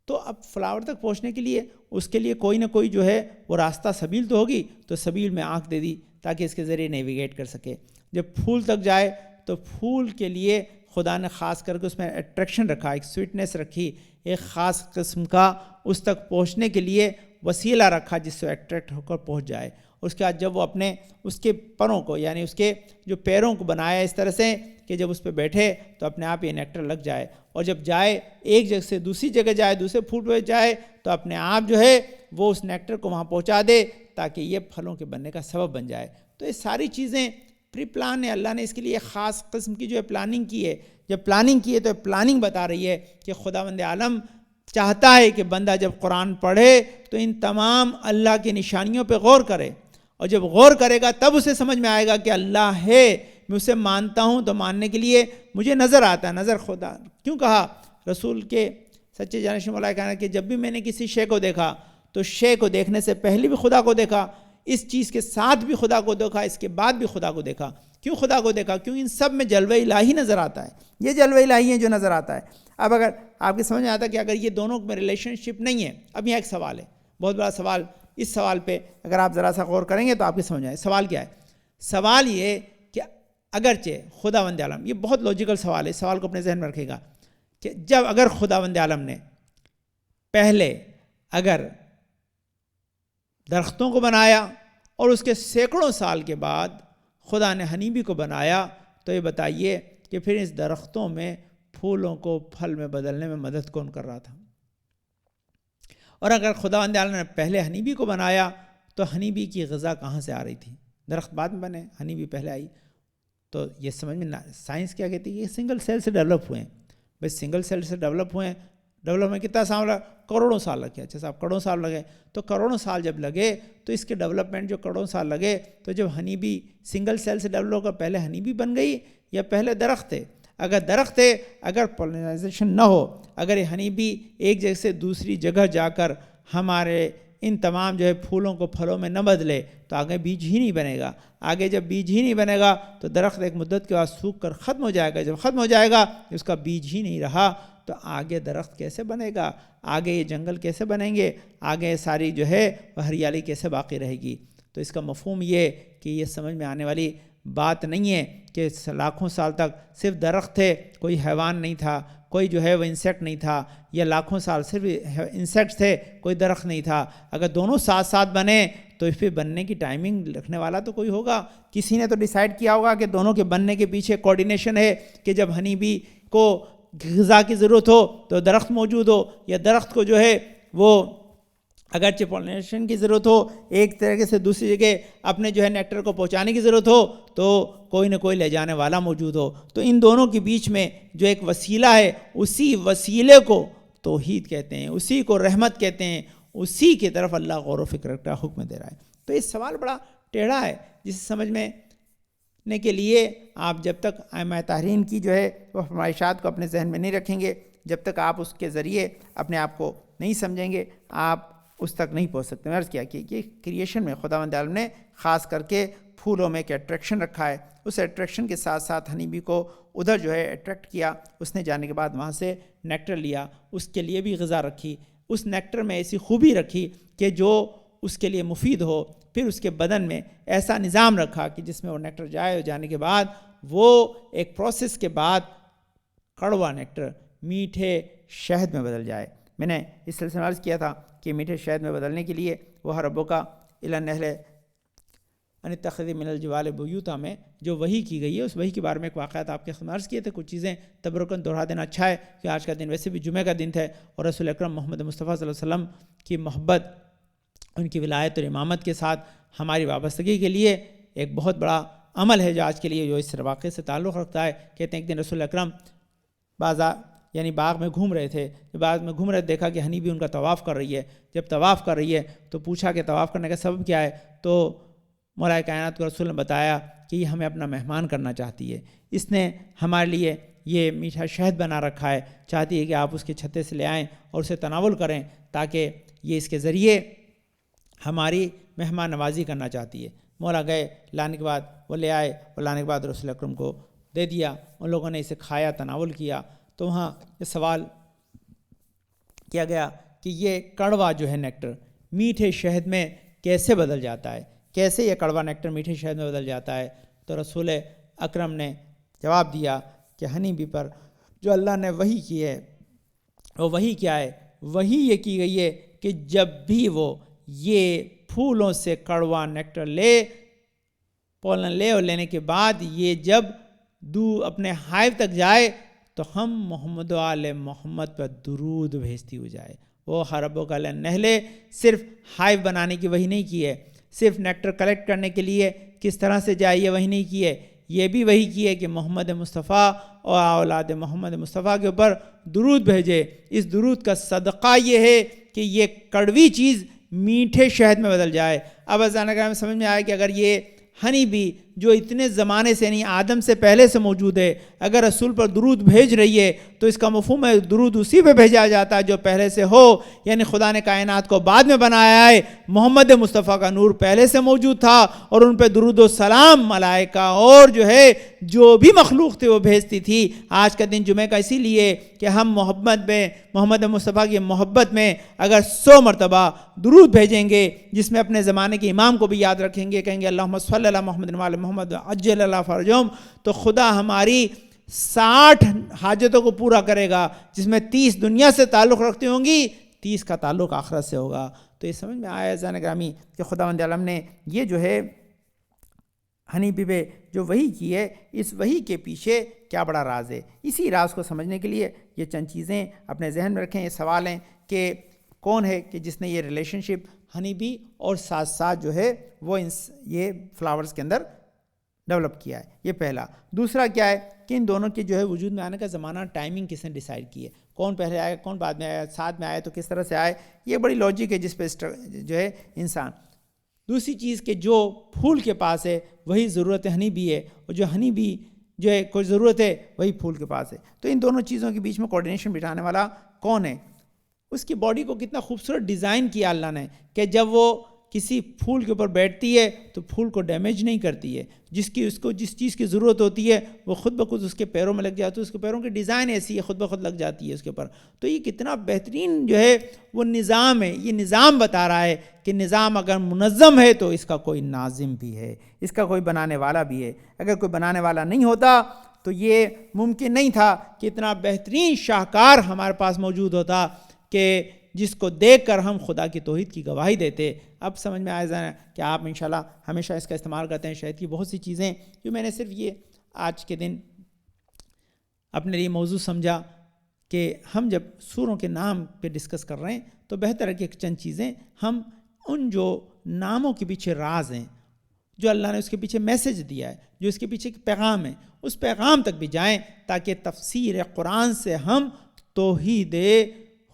تو اب فلاور تک پہنچنے کے لیے اس کے لیے کوئی نہ کوئی جو ہے وہ راستہ سبیل تو ہوگی، تو سبیل میں آنکھ دے دی تاکہ اس کے ذریعے نیویگیٹ کر سکے۔ جب پھول تک جائے تو پھول کے لیے خدا نے خاص کر کے اس میں اٹریکشن رکھا، ایک سویٹنس رکھی، ایک خاص قسم کا اس تک پہنچنے کے لیے وسیلہ رکھا جس سے اٹریکٹ ہو کر پہنچ جائے۔ اس کے بعد جب وہ اپنے اس کے پروں کو یعنی اس کے جو پیروں کو بنایا اس طرح سے کہ جب اس پہ بیٹھے تو اپنے آپ یہ نیکٹر لگ جائے، اور جب جائے ایک جگہ سے دوسری جگہ جائے، دوسرے پھول پہ جائے تو اپنے آپ جو ہے وہ اس نیکٹر کو وہاں پہنچا دے تاکہ یہ پھلوں کے بننے کا سبب بن جائے۔ تو یہ ساری چیزیں پری پلان ہے، اللہ نے اس کے لیے خاص قسم کی جو ہے پلاننگ کی ہے۔ جب پلاننگ کی ہے تو پلاننگ بتا رہی ہے کہ خداوند عالم چاہتا ہے کہ بندہ جب قرآن پڑھے تو ان تمام اللہ کی نشانیوں پہ غور کرے، اور جب غور کرے گا تب اسے سمجھ میں آئے گا کہ اللہ ہے، میں اسے مانتا ہوں تو ماننے کے لیے مجھے نظر آتا ہے۔ نظر خدا کیوں کہا؟ رسول کے سچے جانشین مولا کہنا کہ جب بھی میں نے کسی شے کو دیکھا تو شے کو دیکھنے سے پہلے بھی خدا کو دیکھا، اس چیز کے ساتھ بھی خدا کو دیکھا، اس کے بعد بھی خدا کو دیکھا۔ کیوں خدا کو دیکھا؟ کیوں ان سب میں جلوہ الہی نظر آتا ہے، یہ جلوہ الہی ہے جو نظر آتا ہے۔ اب اگر آپ کے سمجھ میں آتا ہے کہ اگر یہ دونوں میں ریلیشن شپ نہیں ہے، اب یہاں ایک سوال ہے، بہت بڑا سوال، اس سوال پہ اگر آپ ذرا سا غور کریں گے تو آپ کے سمجھ آئے سوال کیا ہے۔ سوال یہ کہ اگرچہ خداوند عالم، یہ بہت لوجیکل سوال ہے، اس سوال کو اپنے ذہن میں رکھے گا کہ جب اگر خداوند عالم نے پہلے اگر درختوں کو بنایا اور اس کے سینکڑوں سال کے بعد خدا نے ہنی بی کو بنایا، تو یہ بتائیے کہ پھر اس درختوں میں پھولوں کو پھل میں بدلنے میں مدد کون کر رہا تھا؟ اور اگر خداوند عالم نے پہلے ہنی بی کو بنایا تو ہنی بی کی غذا کہاں سے آ رہی تھی؟ درخت بعد میں بنے، ہنی بی پہلے آئی۔ تو یہ سمجھ میں سائنس کیا کہتی ہے؟ یہ سنگل سیل سے ڈیولپ ہوئے ہیں۔ بھائی سنگل سیل سے ڈیولپ ہوئے ہیں، ڈیولپ میں کتنا سال لگا؟ کروڑوں سال لگے۔ اچھا صاحب کروڑوں سال لگے، تو کروڑوں سال جب لگے تو اس کے ڈیولپمنٹ جو کروڑوں سال لگے، تو جب ہنی بی سنگل سیل سے ڈیولپ ہو کر پہلے ہنی بی بن گئی یا پہلے درخت تھے؟ اگر درخت ہے، اگر پولینائزیشن نہ ہو، اگر یہ ہنی بی ایک جگہ سے دوسری جگہ جا کر ہمارے ان تمام جو ہے پھولوں کو پھلوں میں نہ بدلے تو آگے بیج ہی نہیں بنے گا۔ آگے جب بیج ہی نہیں بنے گا تو درخت ایک مدت کے بعد سوکھ کر ختم ہو جائے گا۔ جب ختم ہو جائے گا اس کا بیج ہی نہیں رہا تو آگے درخت کیسے بنے گا؟ آگے یہ جنگل کیسے بنیں گے؟ آگے ساری جو ہے وہ ہریالی کیسے باقی رہے گی؟ تو اس کا مفہوم یہ کہ یہ سمجھ میں آنے والی بات نہیں ہے کہ لاکھوں سال تک صرف درخت تھے، کوئی حیوان نہیں تھا، کوئی جو ہے وہ انسیکٹ نہیں تھا، یا لاکھوں سال صرف انسیکٹس تھے، کوئی درخت نہیں تھا۔ اگر دونوں ساتھ ساتھ بنے تو اس پہ بننے کی ٹائمنگ رکھنے والا تو کوئی ہوگا، کسی نے تو ڈیسائیڈ کیا ہوگا کہ دونوں کے بننے کے پیچھے کوارڈینیشن ہے کہ جب ہنی بی کو غذا کی ضرورت ہو تو درخت موجود ہو، یا درخت کو جو ہے وہ اگرچہ پولینیشن کی ضرورت ہو، ایک طریقے سے دوسری جگہ اپنے جو ہے نیکٹر کو پہنچانے کی ضرورت ہو تو کوئی نہ کوئی لے جانے والا موجود ہو۔ تو ان دونوں کے بیچ میں جو ایک وسیلہ ہے، اسی وسیلے کو توحید کہتے ہیں، اسی کو رحمت کہتے ہیں، اسی کی طرف اللہ غور و فکر کا حکم دے رہا ہے۔ تو یہ سوال بڑا ٹیڑھا ہے، جسے سمجھنے کے لیے آپ جب تک ائمہ طاہرین کی جو ہے وہ فرمائشات کو اپنے ذہن میں نہیں رکھیں گے، جب تک آپ اس کے ذریعے اپنے آپ کو نہیں سمجھیں گے، آپ اس تک نہیں پہنچ سکتے۔ میں عرض کیا کہ یہ کریشن میں خداوند عالم نے خاص کر کے پھولوں میں ایک اٹریکشن رکھا ہے، اس اٹریکشن کے ساتھ ساتھ ہنی بی کو ادھر جو ہے اٹریکٹ کیا، اس نے جانے کے بعد وہاں سے نیکٹر لیا، اس کے لیے بھی غذا رکھی، اس نیکٹر میں ایسی خوبی رکھی کہ جو اس کے لیے مفید ہو، پھر اس کے بدن میں ایسا نظام رکھا کہ جس میں وہ نیکٹر جائے، اور جانے کے بعد وہ ایک پروسیس کے بعد کڑوا نیکٹر میٹھے شہد میں بدل جائے۔ میں نے اس سلسلے میں عرض کیا تھا کہ میٹھے شہد میں بدلنے کے لیے وہ ربک الی النحل ان اتخذی من الجبال بیوتا میں جو وحی کی گئی ہے، اس وحی کے بارے میں ایک واقعات آپ کے سامنے عرض کیے تھے۔ کچھ چیزیں تبرکاً دوہرا دینا اچھا ہے کہ آج کا دن ویسے بھی جمعہ کا دن تھا، اور رسول اکرم محمد مصطفیٰ صلی اللہ علیہ وسلم کی محبت، ان کی ولایت اور امامت کے ساتھ ہماری وابستگی کے لیے ایک بہت بڑا عمل ہے جو آج کے لیے جو اس واقعے سے تعلق رکھتا ہے۔ کہتے ہیں ایک دن رسول اکرم باغ میں گھوم رہے تھے، جب باغ میں گھوم رہے دیکھا کہ ہنی بھی ان کا طواف کر رہی ہے۔ جب طواف کر رہی ہے تو پوچھا کہ طواف کرنے کا سبب کیا ہے، تو مولا کائنات کو رسول نے بتایا کہ یہ ہمیں اپنا مہمان کرنا چاہتی ہے، اس نے ہمارے لیے یہ میٹھا شہد بنا رکھا ہے، چاہتی ہے کہ آپ اس کے چھتے سے لے آئیں اور اسے تناول کریں تاکہ یہ اس کے ذریعے ہماری مہمان نوازی کرنا چاہتی ہے۔ مولا گئے، لانے کے بعد وہ لے آئے، اور لانے کے بعد رسول اکرم کو دے دیا، ان لوگوں نے اسے کھایا، تناول کیا۔ تو وہاں یہ سوال کیا گیا کہ یہ کڑوا جو ہے نیکٹر میٹھے شہد میں کیسے بدل جاتا ہے، کیسے یہ کڑوا نیکٹر میٹھے شہد میں بدل جاتا ہے؟ تو رسول اکرم نے جواب دیا کہ ہنی بی پر جو اللہ نے وحی کی ہے، وہ وحی کیا ہے؟ وحی یہ کی گئی ہے کہ جب بھی وہ یہ پھولوں سے کڑوا نیکٹر پولن لے اور لینے کے بعد یہ جب اپنے ہائف تک جائے تو ہم محمد و آل محمد پر درود بھیجتی ہو جائے۔ وہ ربک الی النحل صرف ہائف بنانے کی وحی نہیں کی ہے، صرف نیکٹر کلیکٹ کرنے کے لیے کس طرح سے جائے یہ وحی نہیں کی ہے، یہ بھی وحی کی ہے کہ محمد مصطفیٰ اور اولاد محمد مصطفیٰ کے اوپر درود بھیجے۔ اس درود کا صدقہ یہ ہے کہ یہ کڑوی چیز میٹھے شہد میں بدل جائے۔ اب اذان میں سمجھ میں آیا کہ اگر یہ ہنی بھی جو اتنے زمانے سے یعنی آدم سے پہلے سے موجود ہے، اگر رسول پر درود بھیج رہی ہے تو اس کا مفہوم ہے درود اسی پہ بھیجا جاتا ہے جو پہلے سے ہو، یعنی خدا نے کائنات کو بعد میں بنایا ہے، محمد مصطفیٰ کا نور پہلے سے موجود تھا، اور ان پہ درود و سلام ملائکہ اور جو بھی مخلوق تھے وہ بھیجتی تھی۔ آج کا دن جمعہ کا اسی لیے کہ ہم محمد مصطفیٰ کی محبت میں اگر 100 مرتبہ درود بھیجیں گے، جس میں اپنے زمانے کے امام کو بھی یاد رکھیں گے، کہیں گے اللہم صلی اللہ محمد وعلی محمد عجل اللہ فرجہم، تو خدا ہماری 60 حاجتوں کو پورا کرے گا، جس میں 30 دنیا سے تعلق رکھتی ہوں گی، 30 کا تعلق آخرت سے ہوگا۔ تو یہ سمجھ میں آیا عزیزان گرامی کہ خداوند عالم نے یہ جو ہے ہنی بی پہ جو وحی کی ہے، اس وحی کے پیچھے کیا بڑا راز ہے۔ اسی راز کو سمجھنے کے لیے یہ چند چیزیں اپنے ذہن میں رکھیں۔ یہ سوال ہیں کہ کون ہے کہ جس نے یہ ریلیشن شپ ہنی بی اور ساتھ ساتھ جو ہے وہ یہ فلاورز کے اندر ڈیولپ کیا ہے، یہ پہلا۔ دوسرا کیا ہے کہ ان دونوں کے جو ہے وجود میں آنے کا زمانہ، ٹائمنگ کس نے ڈیسائیڈ کی ہے، کون پہلے آئے کون بعد میں آیا، ساتھ میں آئے تو کس طرح سے آئے، یہ بڑی لاجک ہے جس پہ جو ہے انسان۔ دوسری چیز کہ جو پھول کے پاس ہے وہی ضرورت ہنی بی ہے، اور جو ہنی بی جو ہے کوئی ضرورت ہے وہی پھول کے پاس ہے۔ تو ان دونوں چیزوں کے بیچ میں کوارڈینیشن بٹھانے والا کون ہے؟ اس کی باڈی کو کتنا خوبصورت ڈیزائن کیا اللہ نے کہ جب وہ کسی پھول کے اوپر بیٹھتی ہے تو پھول کو ڈیمیج نہیں کرتی ہے، اس کو جس چیز کی ضرورت ہوتی ہے وہ خود بخود اس کے پیروں میں لگ جاتی ہے، اس کے پیروں کی ڈیزائن ایسی ہے خود بخود لگ جاتی ہے اس کے اوپر۔ تو یہ کتنا بہترین جو ہے وہ نظام ہے، یہ نظام بتا رہا ہے کہ نظام اگر منظم ہے تو اس کا کوئی ناظم بھی ہے، اس کا کوئی بنانے والا بھی ہے۔ اگر کوئی بنانے والا نہیں ہوتا تو یہ ممکن نہیں تھا کہ اتنا بہترین شاہکار ہمارے پاس موجود ہوتا کہ جس کو دیکھ کر ہم خدا کی توحید کی گواہی دیتے۔ اب سمجھ میں آیا کہ آپ انشاءاللہ ہمیشہ اس کا استعمال کرتے ہیں۔ شاید کی بہت سی چیزیں جو میں نے صرف یہ آج کے دن اپنے لیے موضوع سمجھا کہ ہم جب سوروں کے نام پہ ڈسکس کر رہے ہیں تو بہتر ہے کہ چند چیزیں ہم ان جو ناموں کے پیچھے راز ہیں، جو اللہ نے اس کے پیچھے میسج دیا ہے، جو اس کے پیچھے پیغام ہے، اس پیغام تک بھی جائیں تاکہ تفسیر قرآن سے ہم توحید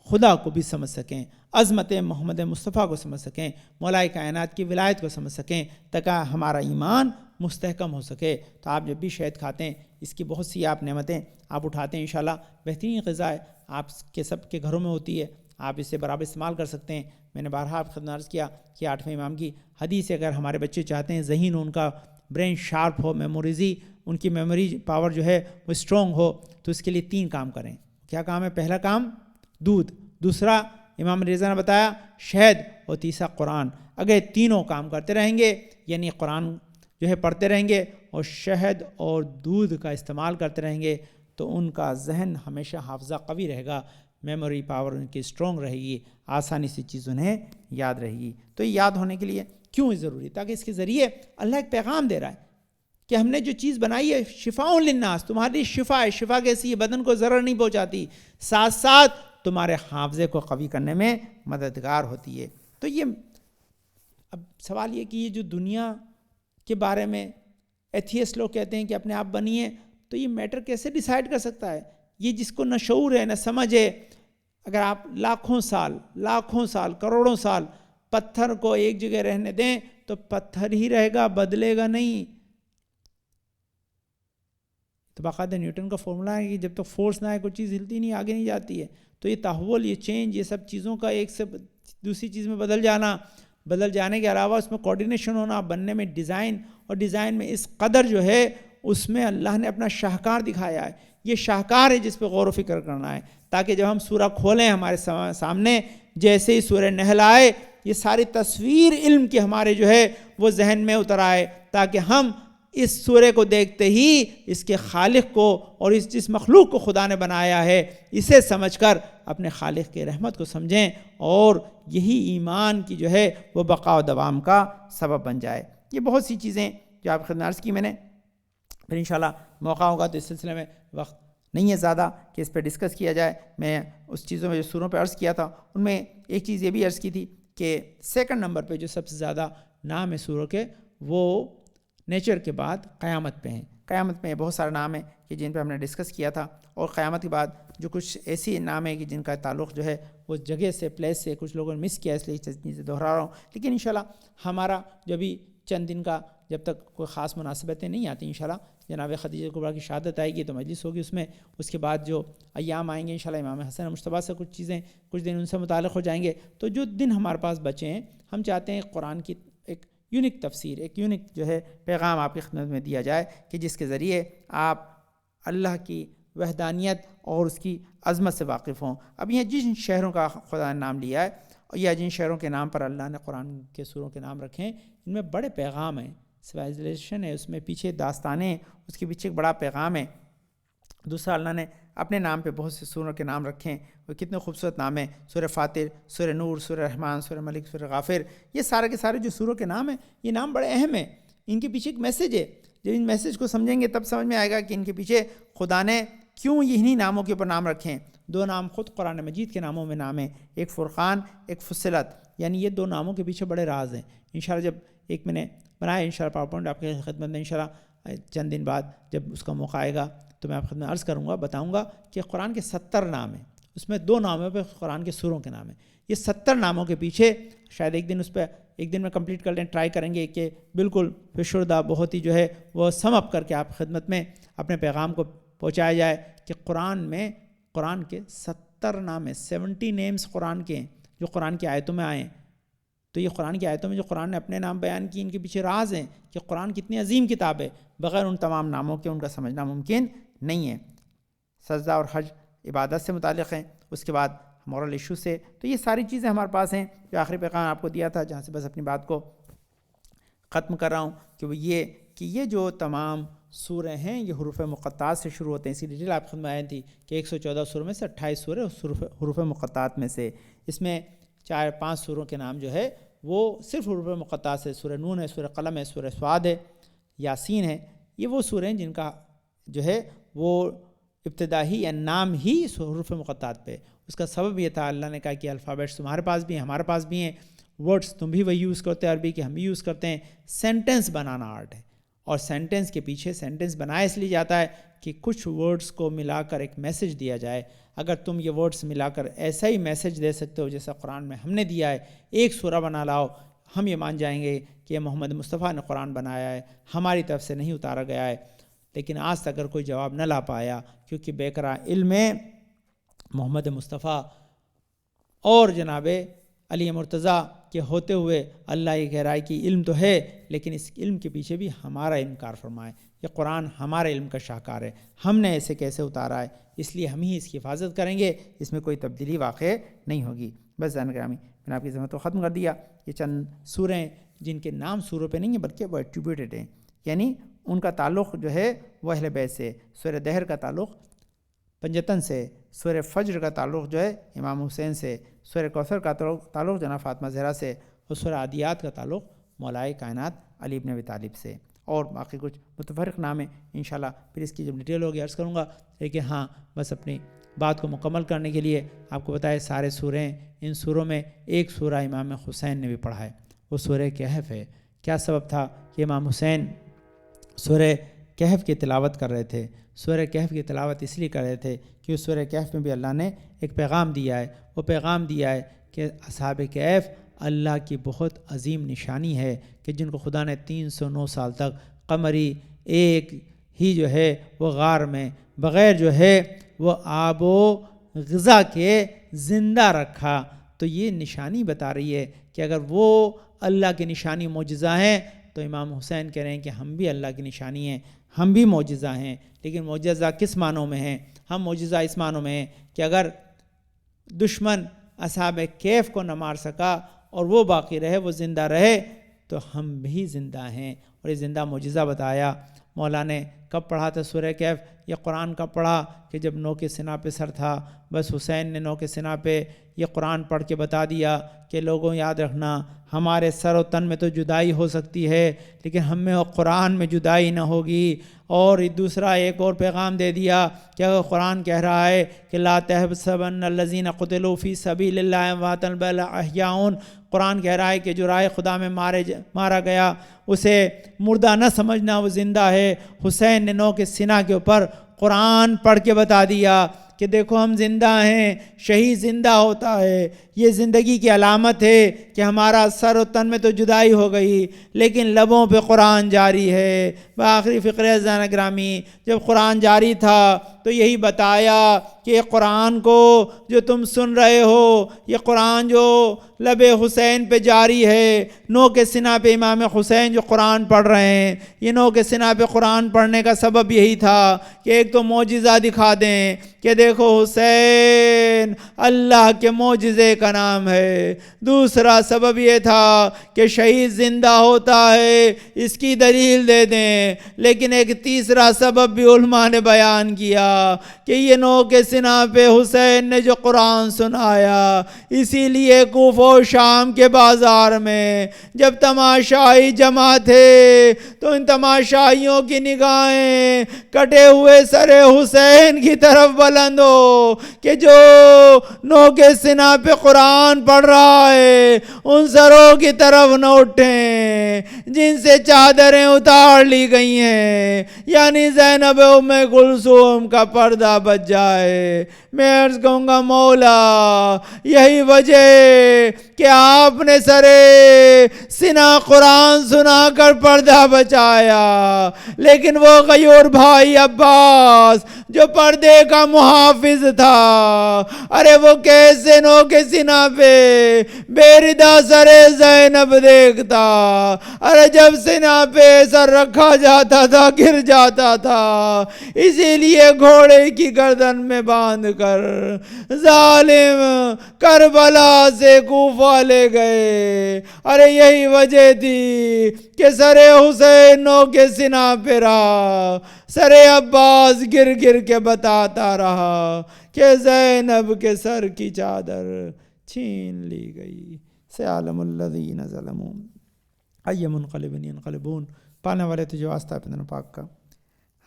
خدا کو بھی سمجھ سکیں، عظمت محمد مصطفیٰ کو سمجھ سکیں، مولا کائنات کی ولایت کو سمجھ سکیں، تاکہ ہمارا ایمان مستحکم ہو سکے۔ تو آپ جب بھی شہد کھاتے ہیں، اس کی بہت سی آپ نعمتیں آپ اٹھاتے ہیں، انشاءاللہ بہترین غذا ہے، آپ کے سب کے گھروں میں ہوتی ہے، آپ اسے برابر استعمال کر سکتے ہیں۔ میں نے بارہا آپ خدمت عرض کیا کہ 8ویں امام کی حدیث ہے، اگر ہمارے بچے چاہتے ہیں ذہین ان کا برین شارپ ہو، میموریزی ان کی میموری پاور جو ہے وہ اسٹرانگ ہو، تو اس کے لیے 3 کام کریں۔ کیا کام ہے؟ پہلا کام دودھ، دوسرا امام رضا نے بتایا شہد، اور تیسرا قرآن۔ اگر تینوں کام کرتے رہیں گے، یعنی قرآن جو ہے پڑھتے رہیں گے اور شہد اور دودھ کا استعمال کرتے رہیں گے، تو ان کا ذہن ہمیشہ حافظہ قوی رہے گا، میموری پاور ان کی اسٹرانگ رہے گی، آسانی سے چیز انہیں یاد رہے گی۔ تو یہ یاد ہونے کے لیے کیوں ضروری؟ تاکہ اس کے ذریعے اللہ ایک پیغام دے رہا ہے کہ ہم نے جو چیز بنائی ہے شفاء للناس، تمہاری شفا ہے۔ شفا کیسی ہے؟ بدن کو ضرر نہیں پہنچاتی، ساتھ ساتھ تمہارے حافظے کو قوی کرنے میں مددگار ہوتی ہے۔ تو یہ اب سوال یہ کہ یہ جو دنیا کے بارے میں ایتھیسٹ لوگ کہتے ہیں کہ اپنے آپ بنی ہے، تو یہ میٹر کیسے ڈیسائیڈ کر سکتا ہے؟ یہ جس کو نہ شعور ہے نہ سمجھ ہے، اگر آپ لاکھوں سال کروڑوں سال پتھر کو ایک جگہ رہنے دیں تو پتھر ہی رہے گا، بدلے گا نہیں۔ تو باقاعدہ نیوٹن کا فارمولا ہے کہ جب تک فورس نہ آئے کوئی چیز ہلتی نہیں، آگے نہیں جاتی ہے۔ تو یہ تحول، یہ چینج، یہ سب چیزوں کا ایک سے دوسری چیز میں بدل جانے کے علاوہ اس میں کوارڈینیشن ہونا، بننے میں ڈیزائن، اور ڈیزائن میں اس قدر جو ہے اس میں اللہ نے اپنا شاہکار دکھایا ہے۔ یہ شاہکار ہے جس پہ غور و فکر کرنا ہے، تاکہ جب ہم سورہ کھولیں ہمارے سامنے، جیسے ہی سورہ نحل آئے، یہ ساری تصویر علم کی ہمارے جو ہے وہ ذہن میں اتر آئے، تاکہ ہم اس سورہ کو دیکھتے ہی اس کے خالق کو اور اس جس مخلوق کو خدا نے بنایا ہے اسے سمجھ کر اپنے خالق کے رحمت کو سمجھیں، اور یہی ایمان کی جو ہے وہ بقا و دوام کا سبب بن جائے۔ یہ بہت سی چیزیں جو آپ خدمت عرض کی میں نے، پھر انشاءاللہ موقع ہوگا تو اس سلسلے میں وقت نہیں ہے زیادہ کہ اس پہ ڈسکس کیا جائے۔ میں اس چیزوں میں جو سوروں پہ عرض کیا تھا ان میں ایک چیز یہ بھی عرض کی تھی کہ سیکنڈ نمبر پہ جو سب سے زیادہ نام ہے سوروں کے، وہ نیچر کے بعد قیامت پہ ہیں۔ قیامت میں بہت سارے نام ہیں کہ جن پہ ہم نے ڈسکس کیا تھا، اور قیامت کے بعد جو کچھ ایسی نام ہیں کہ جن کا تعلق جو ہے وہ جگہ سے، پلیس سے، کچھ لوگوں نے مس کیا، اس لیے چیزیں دہرا رہا ہوں۔ لیکن انشاءاللہ ہمارا جو بھی چند دن کا، جب تک کوئی خاص مناسبتیں نہیں آتی، انشاءاللہ جناب خدیجہ کبریٰ کی شہادت آئے گی تو مجلس ہوگی اس میں، اس کے بعد جو ایام آئیں گے انشاءاللہ امام حسن مجتبیٰ سے کچھ چیزیں، کچھ دن ان سے متعلق ہو جائیں گے۔ تو جو دن ہمارے پاس بچے ہیں، ہم چاہتے ہیں قرآن کی ایک یونک تفسیر، ایک یونک جو ہے پیغام آپ کی خدمت میں دیا جائے، کہ جس کے ذریعے آپ اللہ کی وحدانیت اور اس کی عظمت سے واقف ہوں۔ اب یہ جن شہروں کا خدا نے نام لیا ہے، یا جن شہروں کے نام پر اللہ نے قرآن کے سوروں کے نام رکھے ہیں، ان میں بڑے پیغام ہیں، سوائزیشن ہے اس میں، پیچھے داستانیں، اس کے پیچھے ایک بڑا پیغام ہے۔ دوسرا، اللہ نے اپنے نام پہ بہت سے سوروں کے نام رکھے ہیں، وہ کتنے خوبصورت نام ہیں، سورہ فاتر، سورہ نور، سورہ رحمان، سورہ ملک، سورہ غافر۔ یہ سارے کے سارے جو سوروں کے نام ہیں، یہ نام بڑے اہم ہیں، ان کے پیچھے ایک میسج ہے۔ جب ان میسج کو سمجھیں گے تب سمجھ میں آئے گا کہ ان کے پیچھے خدا نے کیوں انہی ناموں کے اوپر نام رکھے ہیں۔ دو نام خود قرآن مجید کے ناموں میں نام ہیں، ایک فرقان، ایک فصلت، یعنی یہ دو ناموں کے پیچھے بڑے راز ہیں۔ انشاءاللہ جب ایک میں نے بنایا انشاءاللہ پاور پوائنٹ آپ کی خدمت میں، انشاءاللہ چند دن بعد جب اس کا موقع آئے گا تو میں آپ خدمت عرض کروں گا، بتاؤں گا کہ قرآن کے 70 نام ہیں، اس میں 2 ناموں پہ قرآن کے سوروں کے نام ہیں۔ یہ 70 ناموں کے پیچھے شاید ایک دن میں کمپلیٹ کر لیں، ٹرائی کریں گے کہ بالکل فشردہ، بہت ہی جو ہے وہ سم اپ کر کے آپ خدمت میں اپنے پیغام کو پہنچایا جائے کہ قرآن کے 70 نام ہیں، 70 نیمز قرآن کے ہیں جو قرآن کی آیتوں میں آئے ہیں۔ تو یہ قرآن کی آیتوں میں جو قرآن نے اپنے نام بیان کی، ان کے پیچھے راز ہیں کہ قرآن کتنی عظیم کتاب ہے، بغیر ان تمام ناموں کے ان کا سمجھنا ممکن نہیں ہے۔ سجدہ اور حج عبادت سے متعلق ہیں، اس کے بعد مورل ایشو سے۔ تو یہ ساری چیزیں ہمارے پاس ہیں جو آخری پیغام آپ کو دیا تھا، جہاں سے بس اپنی بات کو ختم کر رہا ہوں کہ وہ یہ کہ یہ جو تمام سورے ہیں یہ حروف مقطعات سے شروع ہوتے ہیں۔ اسی ڈیٹیل آپ خدمت میں آئی تھی کہ 114 سوروں میں سے 28 سورے حروف مقطعات میں سے، اس میں 4-5 سوروں کے نام جو ہے وہ صرف حروف مقطعات سے، سورہ نون ہے، سورہ قلم ہے، سورہ صاد ہے، یاسین ہے۔ یہ وہ سورے ہیں جن کا جو ہے وہ ابتدائی یا نام ہی حروف مقطعات پہ۔ اس کا سبب یہ تھا، اللہ نے کہا کہ الفابیٹس تمہارے پاس بھی ہیں، ہمارے پاس بھی ہیں، ورڈز تم بھی وہی یوز کرتے ہیں عربی کے، ہم بھی یوز کرتے ہیں۔ سینٹنس بنانا آرٹ ہے، اور سینٹنس کے پیچھے سینٹنس بنایا اس لیے جاتا ہے کہ کچھ ورڈز کو ملا کر ایک میسج دیا جائے۔ اگر تم یہ ورڈز ملا کر ایسا ہی میسج دے سکتے ہو جیسا قرآن میں ہم نے دیا ہے، ایک سورہ بنا لاؤ، ہم یہ مان جائیں گے کہ یہ محمد مصطفیٰ نے قرآن بنایا ہے، ہماری طرف سے نہیں اتارا گیا ہے۔ لیکن آج تک اگر کوئی جواب نہ لا پایا، کیونکہ بیقرا علم محمد مصطفیٰ اور جناب علی مرتضیٰ کے ہوتے ہوئے اللہ یہ کہہ رہا ہے کہ علم تو ہے، لیکن اس علم کے پیچھے بھی ہمارا علم کار فرما ہے۔ یہ قرآن ہمارے علم کا شاہکار ہے، ہم نے اسے کیسے اتارا ہے، اس لیے ہم ہی اس کی حفاظت کریں گے، اس میں کوئی تبدیلی واقع نہیں ہوگی۔ بس جان گرامی، میں نے آپ کی ذمت کو ختم کر دیا۔ یہ چند سوریں جن کے نام سوروں پہ نہیں ہیں بلکہ وہ ایٹریبیوٹڈ ہیں، یعنی ان کا تعلق جو ہے وہ اہل بیت سے۔ سورہ دہر کا تعلق پنجتن سے سورہ فجر کا تعلق جو ہے امام حسین سے، سورہ کوثر کا تعلق جناب فاطمہ زہرا سے، اور سورہ عادیات کا تعلق مولائے کائنات علی بن ابی طالب سے، اور باقی کچھ متفرق نام ہیں انشاءاللہ پھر اس کی جب ڈیٹیل ہوگی عرض کروں گا. لیکن ہاں بس اپنی بات کو مکمل کرنے کے لیے آپ کو بتائے سارے سورے ہیں، ان سوروں میں ایک سورہ امام حسین نے بھی پڑھا ہے، وہ سورہ کہف ہے. کیا سبب تھا کہ امام حسین سورہ کہف کی تلاوت کر رہے تھے؟ سورہ کہف کی تلاوت اس لیے کر رہے تھے کہ اس سورہ کہف میں بھی اللہ نے ایک پیغام دیا ہے. وہ پیغام دیا ہے کہ اصحاب کہف اللہ کی بہت عظیم نشانی ہے کہ جن کو خدا نے 309 سال تک قمری ایک ہی جو ہے وہ غار میں بغیر جو ہے وہ آب و غذا کے زندہ رکھا. تو یہ نشانی بتا رہی ہے کہ اگر وہ اللہ کی نشانی معجزہ ہیں تو امام حسین کہہ رہے ہیں کہ ہم بھی اللہ کی نشانی ہیں، ہم بھی معجزہ ہیں. لیکن معجزہ کس معنوں میں ہیں؟ ہم معجزہ اس معنوں میں ہیں کہ اگر دشمن اصحاب کہف کو نہ مار سکا اور وہ باقی رہے، وہ زندہ رہے، تو ہم بھی زندہ ہیں. اور یہ زندہ معجزہ بتایا. مولا نے کب پڑھا تھا سورہ کہف؟ یہ قرآن کب پڑھا؟ کہ جب نو کے سنا پہ سر تھا، بس حسین نے نو کے سنا پہ یہ قرآن پڑھ کے بتا دیا کہ لوگوں یاد رکھنا ہمارے سر و تن میں تو جدائی ہو سکتی ہے لیکن ہم میں قرآن میں جدائی نہ ہوگی. اور دوسرا ایک اور پیغام دے دیا کہ اگر قرآن کہہ رہا ہے کہ لا تحسبن الذین قتلوا فی سبیل اللہ امواتا بل احیاء، قرآن کہہ رہا ہے کہ جو راہ خدا میں مارا گیا اسے مردہ نہ سمجھنا، وہ زندہ ہے. حسین نے نو کے سینہ کے اوپر قرآن پڑھ کے بتا دیا کہ دیکھو ہم زندہ ہیں، شہید زندہ ہوتا ہے، یہ زندگی کی علامت ہے کہ ہمارا سر و تن میں تو جدائی ہو گئی لیکن لبوں پہ قرآن جاری ہے. بآخری فقرے عزیزان گرامی، جب قرآن جاری تھا تو یہی بتایا کہ یہ قرآن کو جو تم سن رہے ہو، یہ قرآن جو لب حسین پہ جاری ہے، نو کے سینہ پہ امام حسین جو قرآن پڑھ رہے ہیں، یہ نو کے سینہ پہ قرآن پڑھنے کا سبب یہی تھا کہ ایک تو معجزہ دکھا دیں کہ دیکھو حسین اللہ کے معجزے کا نام ہے. دوسرا سبب یہ تھا کہ شہید زندہ ہوتا ہے، اس کی دلیل دے دیں. لیکن ایک تیسرا سبب بھی علماء نے بیان کیا کہ یہ نو کے سینہ پہ حسین نے جو قرآن سنایا، اسی لیے کوفہ و شام کے بازار میں جب تماشائی جمع تھے تو ان تماشائیوں کی نگاہیں کٹے ہوئے سر حسین کی طرف بلند ہو کہ جو نو کے سینہ پہ قرآن پڑھ رہا ہے ان سروں کی طرف نہ اٹھیں جن سے چادریں اتار لی گئی ہیں، یعنی زینب ام کلثوم کا پردہ بچ جائے. میں عرض کہوں گا مولا یہی وجہ کہ آپ نے سرے سینہ قرآن سنا کر پردہ بچایا، لیکن وہ غیور بھائی عباس جو پردے کا محافظ تھا، ارے وہ کیسے نو کے سینہ پہ بے ردا سرے زینب دیکھتا؟ ارے جب سینہ پہ سر رکھا جاتا تھا گر جاتا تھا. اسی لیے گھوڑے کی گردن میں باندھ کر ظالم کربلا سے کوفہ لے گئے. ارے یہی وجہ تھی کہ سر حسین نو کے سینہ پہ رہا، سر عباس گر گر کے بتاتا رہا کہ زینب کے سر کی چادر چھین لی گئی. سیعلم الذین ظلموا ای منقلب ینقلبون. پانے والے تجھے واسطہ اپنے پاک کا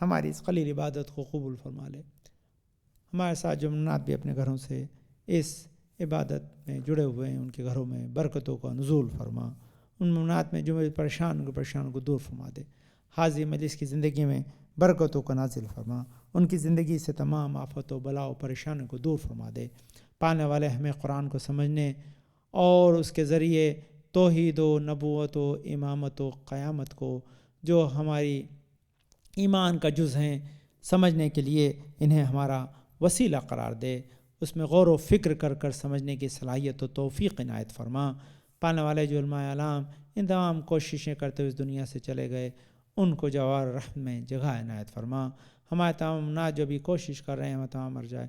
ہماری اس قلیل عبادت کو قبول فرما لے. ہمارے ساتھ جو منات بھی اپنے گھروں سے اس عبادت میں جڑے ہوئے ہیں ان کے گھروں میں برکتوں کا نزول فرما. ان منات میں جو پریشان کو دور فرما دے. حاضر مجلس کی زندگی میں برکتوں کو نازل فرما. ان کی زندگی سے تمام آفت و بلا و پریشانوں کو دور فرما دے. پانے والے ہمیں قرآن کو سمجھنے اور اس کے ذریعے توحید و نبوت و امامت و قیامت کو جو ہماری ایمان کا جز ہیں سمجھنے کے لیے انہیں ہمارا وسیلہ قرار دے. اس میں غور و فکر کر کر سمجھنے کی صلاحیت و توفیق عنایت فرما. پانے والے جو علماء اعلام ان تمام کوششیں کرتے ہوئے اس دنیا سے چلے گئے ان کو جوار رحم میں جگہ عنایت فرما. ہمارے تمام منات جو بھی کوشش کر رہے ہیں ہمیں تمام مرجع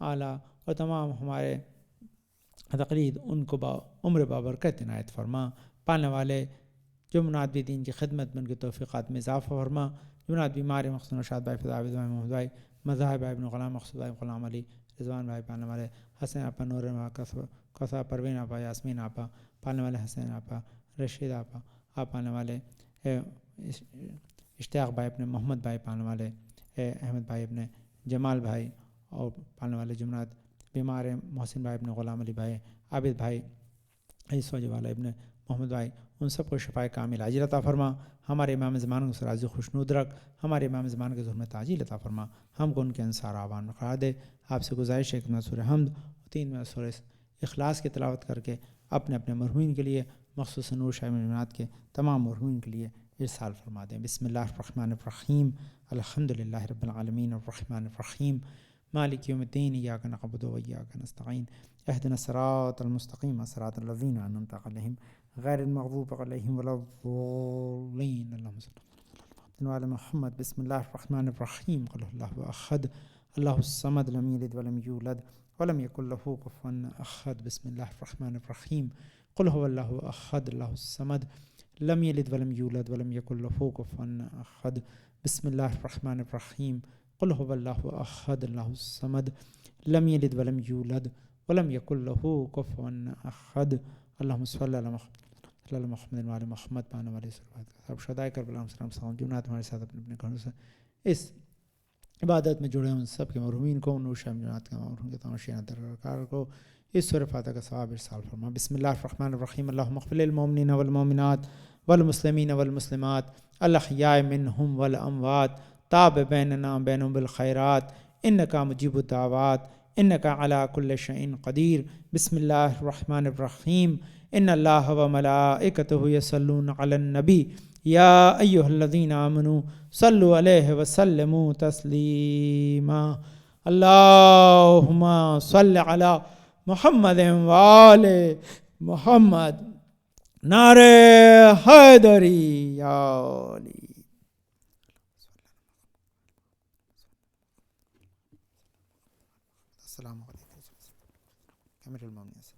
اعلیٰ اور تمام ہمارے تقلید ان کو عمر بابرکت عنایت فرما. پانے والے جو مناد بھی دین کی خدمت میں ان کی توفیقات میں اضافہ فرما، جو مناد بیمار مخصوص نشاد بھائی، فضا عابد بھائی، محمد بھائی، مظاہر بھائی، ابن غلام، مقصود بھائی، غلام علی، رضوان بھائی پالنے والے، حسین آپا، نور کوثر، پروین آپا، یاسمین آپا پالنے والے، حسین آپا، رشید آپا آپ پالنے والے، اشتیاق بھائی اپنے، محمد بھائی پالنے والے، احمد بھائی اپنے، جمال بھائی اور پالنے والے، جمنات بیمار محسن بھائی اپنے، غلام علی بھائی، عابد بھائی، سوجی والا ابن محمد بھائی، ان سب کو شفائے کامل عاجل عطا فرما، ہمارے امام زمان کو راضی خوشنود رکھ، ہمارے امام زمان کے ظلم تعجیل عطا فرما، ہم کو ان کے انصار آوان میں قرار دے۔ آپ سے گزارش ہے کہ میں سورہ حمد 3 میں سورہ اخلاص کی تلاوت کر کے اپنے اپنے مرحومین کے لیے، مخصوص نور شاہ جماعت کے تمام مرحومین کے لیے ارسال فرما دیں۔ بسم اللہ الرحمن الرحیم، الحمدللہ رب العالمین، الرحمن الرحیم، مالک یوم الدین، ایاک نعبد و ایاک نستعین، اهدنا الصراط المستقیم، صراط الذین انعمت علیہم غیر المغضوب علیہم ولا الضالین، اللہم صل علی محمد۔ بسم اللہ الرحمن الرحیم، قل اللہ احد، اللہ الصمد، لم یلد ولم یولد ولم یکن لہ کفوا احد۔ بسم اللہ الرحمن الرحیم، قل هو اللہ احد، اللہ الصمد، لم یلد ولم یولد ولم یکن لہ کفوا احد۔ بسم اللہ الرحمن الرحیم، قل هو اللہ احد، اللہ الصمد، لم یلد ولم یولد ولم یکن لہ کفوا احد۔ اللہم صلی علی محمد وعلی محمد پانے والے سب شہدائے کربلا علیہم السلام، جمنات ہمارے ساتھ اپنے اپنے گھروں سے اس عبادت میں جڑے ہیں، ان سب کے مرحومین کو، نور شاہ جماعت کے مرحوم کے تمام شیعہ درکار کو اس سورہ فاتحہ کا ثواب ارسال فرما۔ بسم اللہ الرحمن الرحیم، اللہم اغفر للمؤمنین والمؤمنات والمسلمین والمسلمات الاحیاء منہم والاموات، تاب بیننا بینہم بالخیرات، انکا مجیب الدعوات، انکا علی کل شیء قدیر۔ بسم اللہ الرحمن الرحیم، ان اللہ وملائکتہ یصلون علی النبی یا ایہا الذین آمنوا صلوا علیہ وسلموا تسلیما، اللہم صل علی محمد وآل محمد، نعرہ حیدری یا علی۔ السلام علیکم، امیر المومنین۔